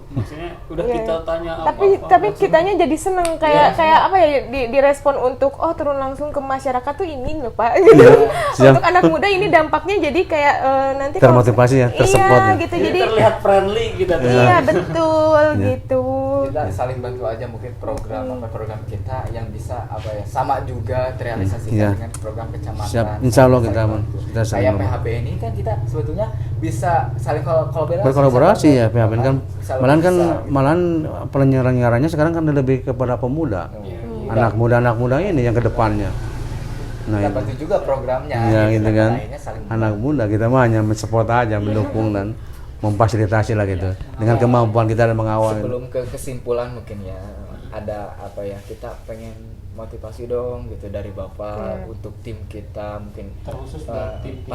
maksudnya udah Iya. kita tanya tapi apa-apa. tapi kitanya jadi seneng kayak Iya. kayak apa ya direspon untuk turun langsung ke masyarakat tuh ini loh Pak gitu. siap. Untuk anak muda ini dampaknya jadi kayak nanti kalau- Termotivasi ya, tersupport iya ya. gitu Jadi jadi terlihat friendly gitu. iya betul Iya. gitu. Kita saling bantu aja mungkin program kita yang bisa apa ya sama juga terrealisasikan Iya. dengan program kecamatan. Siap, insya Allah Saling kita bantu. saling Kayak bantu. PHB ini kan kita sebetulnya bisa saling kolaborasi. Berkolaborasi ya PHB kan, Bisa lebih malahan kan besar, gitu. malahan penyiaran-nyiarannya sekarang kan lebih kepada pemuda, anak muda ini yang kedepannya. Nah Kita itu, bantu juga programnya. ya gitu kan, Lainnya saling anak muda kita mah hanya mensupport aja, mendukung dan memfasilitasi lah gitu, dengan kemampuan kita dan mengawal. Sebelum ke kesimpulan mungkin ya ada apa ya, kita pengen motivasi dong gitu dari Bapak untuk tim kita mungkin Terkhusus buat tim kita.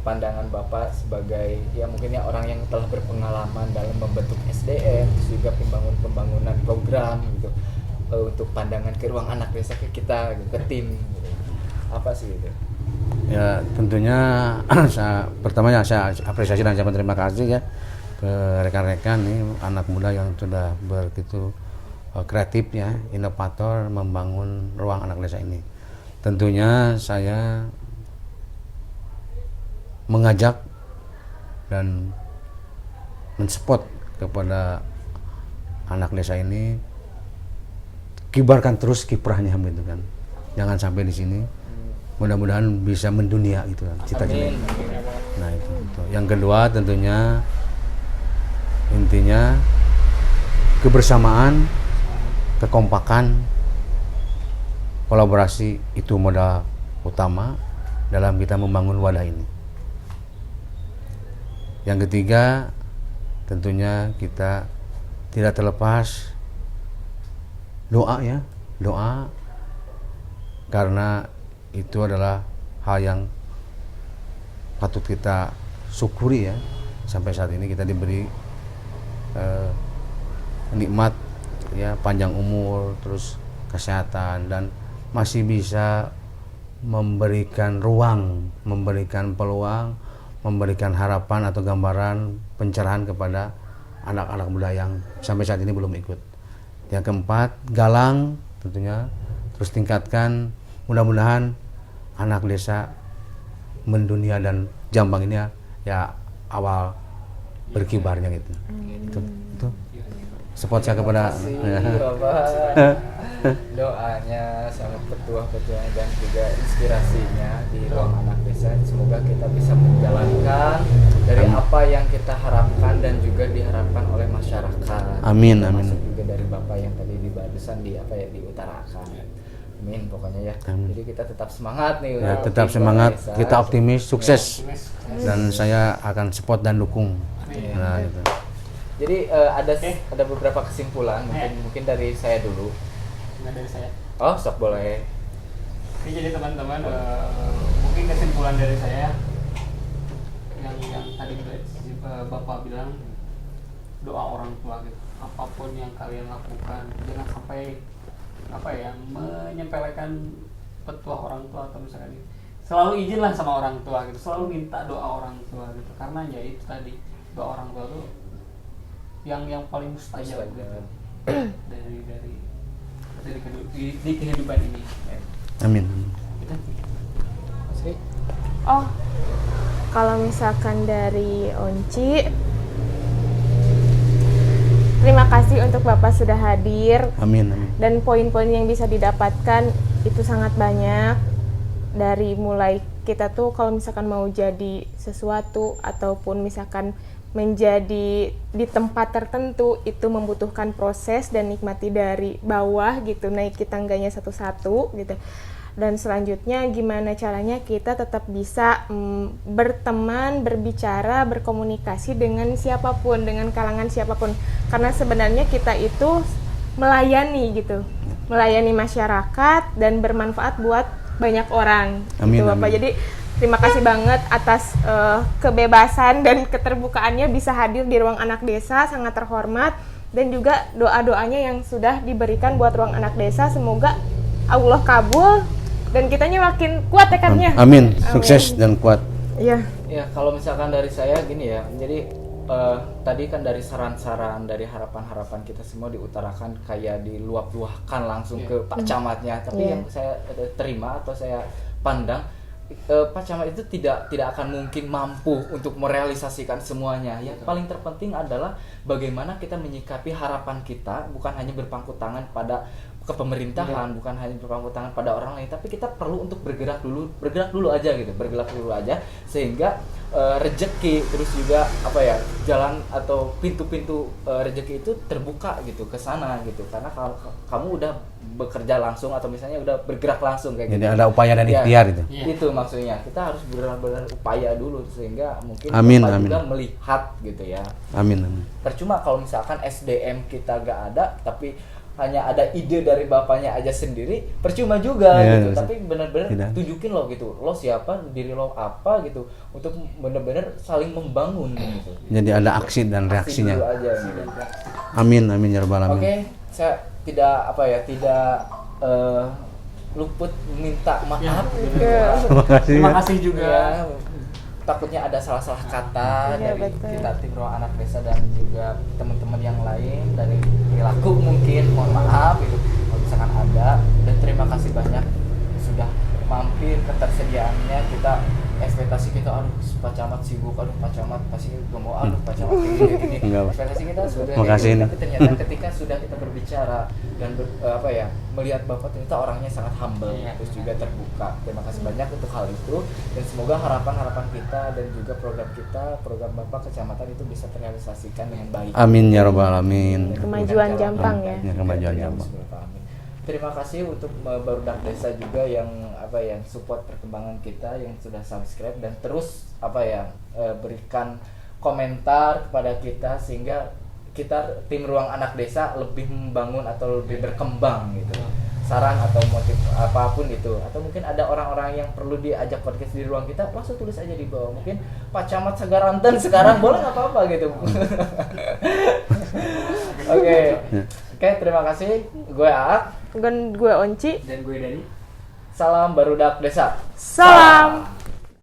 pandangan Bapak sebagai ya mungkin ya orang yang telah berpengalaman dalam membentuk SDM terus juga pembangunan program gitu, untuk pandangan ke ruang anak desa ke kita gitu, ke tim gitu. Apa sih itu? Ya tentunya pertamanya saya apresiasi dan saya berterima kasih ya ke rekan-rekan nih anak muda yang sudah begitu kreatif ya, inovator membangun ruang anak desa ini. Tentunya saya mengajak dan mensupport kepada anak desa ini, kibarkan terus kiprahnya gitu kan. Jangan sampai di sini. Mudah-mudahan bisa mendunia gitu kan cita-cita. Amin. Nah itu. Yang kedua tentunya intinya kebersamaan, kekompakan, kolaborasi itu modal utama dalam kita membangun wadah ini. Yang ketiga tentunya kita tidak terlepas doa ya, doa karena itu adalah hal yang patut kita syukuri ya, sampai saat ini kita diberi nikmat ya, panjang umur, terus kesehatan dan masih bisa memberikan ruang, memberikan peluang, memberikan harapan atau gambaran pencerahan kepada anak-anak muda yang sampai saat ini belum ikut. Yang keempat, galang tentunya, terus tingkatkan, mudah-mudahan anak desa mendunia dan Jambang ini ya awal berkibarnya gitu. Itu support saya kepada Bapak. Doanya sama petuah-petuah dan juga inspirasinya di ruang anak desa, semoga kita bisa menjalankan dari apa yang kita harapkan dan juga diharapkan oleh masyarakat. Amin, Termasuk amin. juga dari Bapak yang tadi di barusan diutarakan. Amin pokoknya ya. Amin. Jadi kita tetap semangat nih. Ya, untuk tetap di semangat, desa. kita optimis, sukses, Optimis. dan saya akan support dan dukung. Nah, itu. Jadi ada beberapa kesimpulan mungkin dari saya dulu. Nggak dari saya. Oh, sok boleh. Oke, jadi teman-teman mungkin kesimpulan dari saya yang tadi Bapak bilang, doa orang tua gitu. Apapun yang kalian lakukan jangan sampai menyempelekan petua orang tua atau misalkan selalu izin lah sama orang tua gitu, selalu minta doa orang tua gitu, karena ya itu tadi doa orang tua tuh yang paling mustajab gitu. dari kehidupan ini. Amin. Oh, kalau misalkan dari Onci, terima kasih untuk Bapak sudah hadir. Amin. Amin. Dan poin-poin yang bisa didapatkan itu sangat banyak. Dari mulai kita tuh kalau misalkan mau jadi sesuatu ataupun misalkan menjadi di tempat tertentu itu membutuhkan proses dan nikmati dari bawah gitu, naiki tangganya satu-satu gitu. Dan selanjutnya gimana caranya kita tetap bisa berteman, berbicara, berkomunikasi dengan siapapun, dengan kalangan siapapun. Karena sebenarnya kita itu melayani gitu, melayani masyarakat dan bermanfaat buat banyak orang. Amin, gitu Bapak. amin. Jadi terima kasih banget atas kebebasan dan keterbukaannya bisa hadir di Ruang Anak Desa, sangat terhormat. Dan juga doa-doanya yang sudah diberikan buat Ruang Anak Desa, semoga Allah kabul dan kitanya makin kuat tekadnya. Amin. Sukses dan kuat. Iya. Ya, kalau misalkan dari saya gini ya, jadi tadi kan dari saran-saran, dari harapan-harapan kita semua diutarakan kayak diluap-luahkan langsung ke Pak Camatnya. Tapi yang saya terima atau saya pandang, Pak Camat itu tidak akan mungkin mampu untuk merealisasikan semuanya. Yang paling terpenting adalah bagaimana kita menyikapi harapan kita, bukan hanya berpangku tangan pada kepemerintahan, bukan hanya berpangku tangan pada orang lain, tapi kita perlu untuk bergerak dulu aja sehingga rejeki, terus juga jalan atau pintu-pintu rejeki itu terbuka gitu ke sana gitu. Karena kalau kamu udah bekerja langsung atau misalnya udah bergerak langsung kayak Jadi gitu. ada upaya dan ikhtiar itu. Itu maksudnya. Kita harus benar-benar upaya dulu sehingga mungkin Amin, Bapak amin. juga melihat gitu ya. Amin. Amin. Percuma kalau misalkan SDM kita gak ada tapi hanya ada ide dari bapaknya aja sendiri, percuma juga gitu. Tapi benar-benar tunjukin lo gitu, lo siapa, diri lo apa gitu, untuk benar-benar saling membangun gitu. Jadi ada aksi dan reaksinya. Dulu aja, gitu. Amin. Amin ya rabbal alamin. Oke, saya tidak luput minta maaf. Terima kasih juga. Ya, takutnya ada salah-salah kata dari kita tim Ruang Anak Desa dan juga teman-teman yang lain dari perilaku mungkin, mohon maaf itu kalau misalkan ada. Dan terima kasih banyak sudah mampir, ketersediaannya. Kita ekspektasi kita, aduh Pak Camat sibuk, aduh Pak Camat pasti gak mau, aduh Pak Camat gini. Ekspektasi kita sudah Makasih tapi ternyata ketika sudah kita berbicara dan melihat Bapak ternyata orangnya sangat humble, terus juga terbuka. Terima kasih banyak untuk hal itu, dan semoga harapan-harapan kita dan juga program Bapak Kecamatan itu bisa terrealisasikan dengan baik. Amin ya rabbal alamin. Kemajuan Jampang ya. Kemajuan Jampang. Terima kasih untuk Barudak Desa juga yang support perkembangan kita, yang sudah subscribe dan terus berikan komentar kepada kita sehingga kita tim Ruang Anak Desa lebih membangun atau lebih berkembang gitu. Saran atau motif apapun itu, atau mungkin ada orang-orang yang perlu diajak podcast di ruang kita, langsung tulis aja di bawah. Mungkin Pak Camat Segaranten sekarang boleh nggak apa-apa gitu. Oke, terima kasih. Gue Aak. Gue Onci. Dan gue Dani. Salam Barudak Desa. Salam.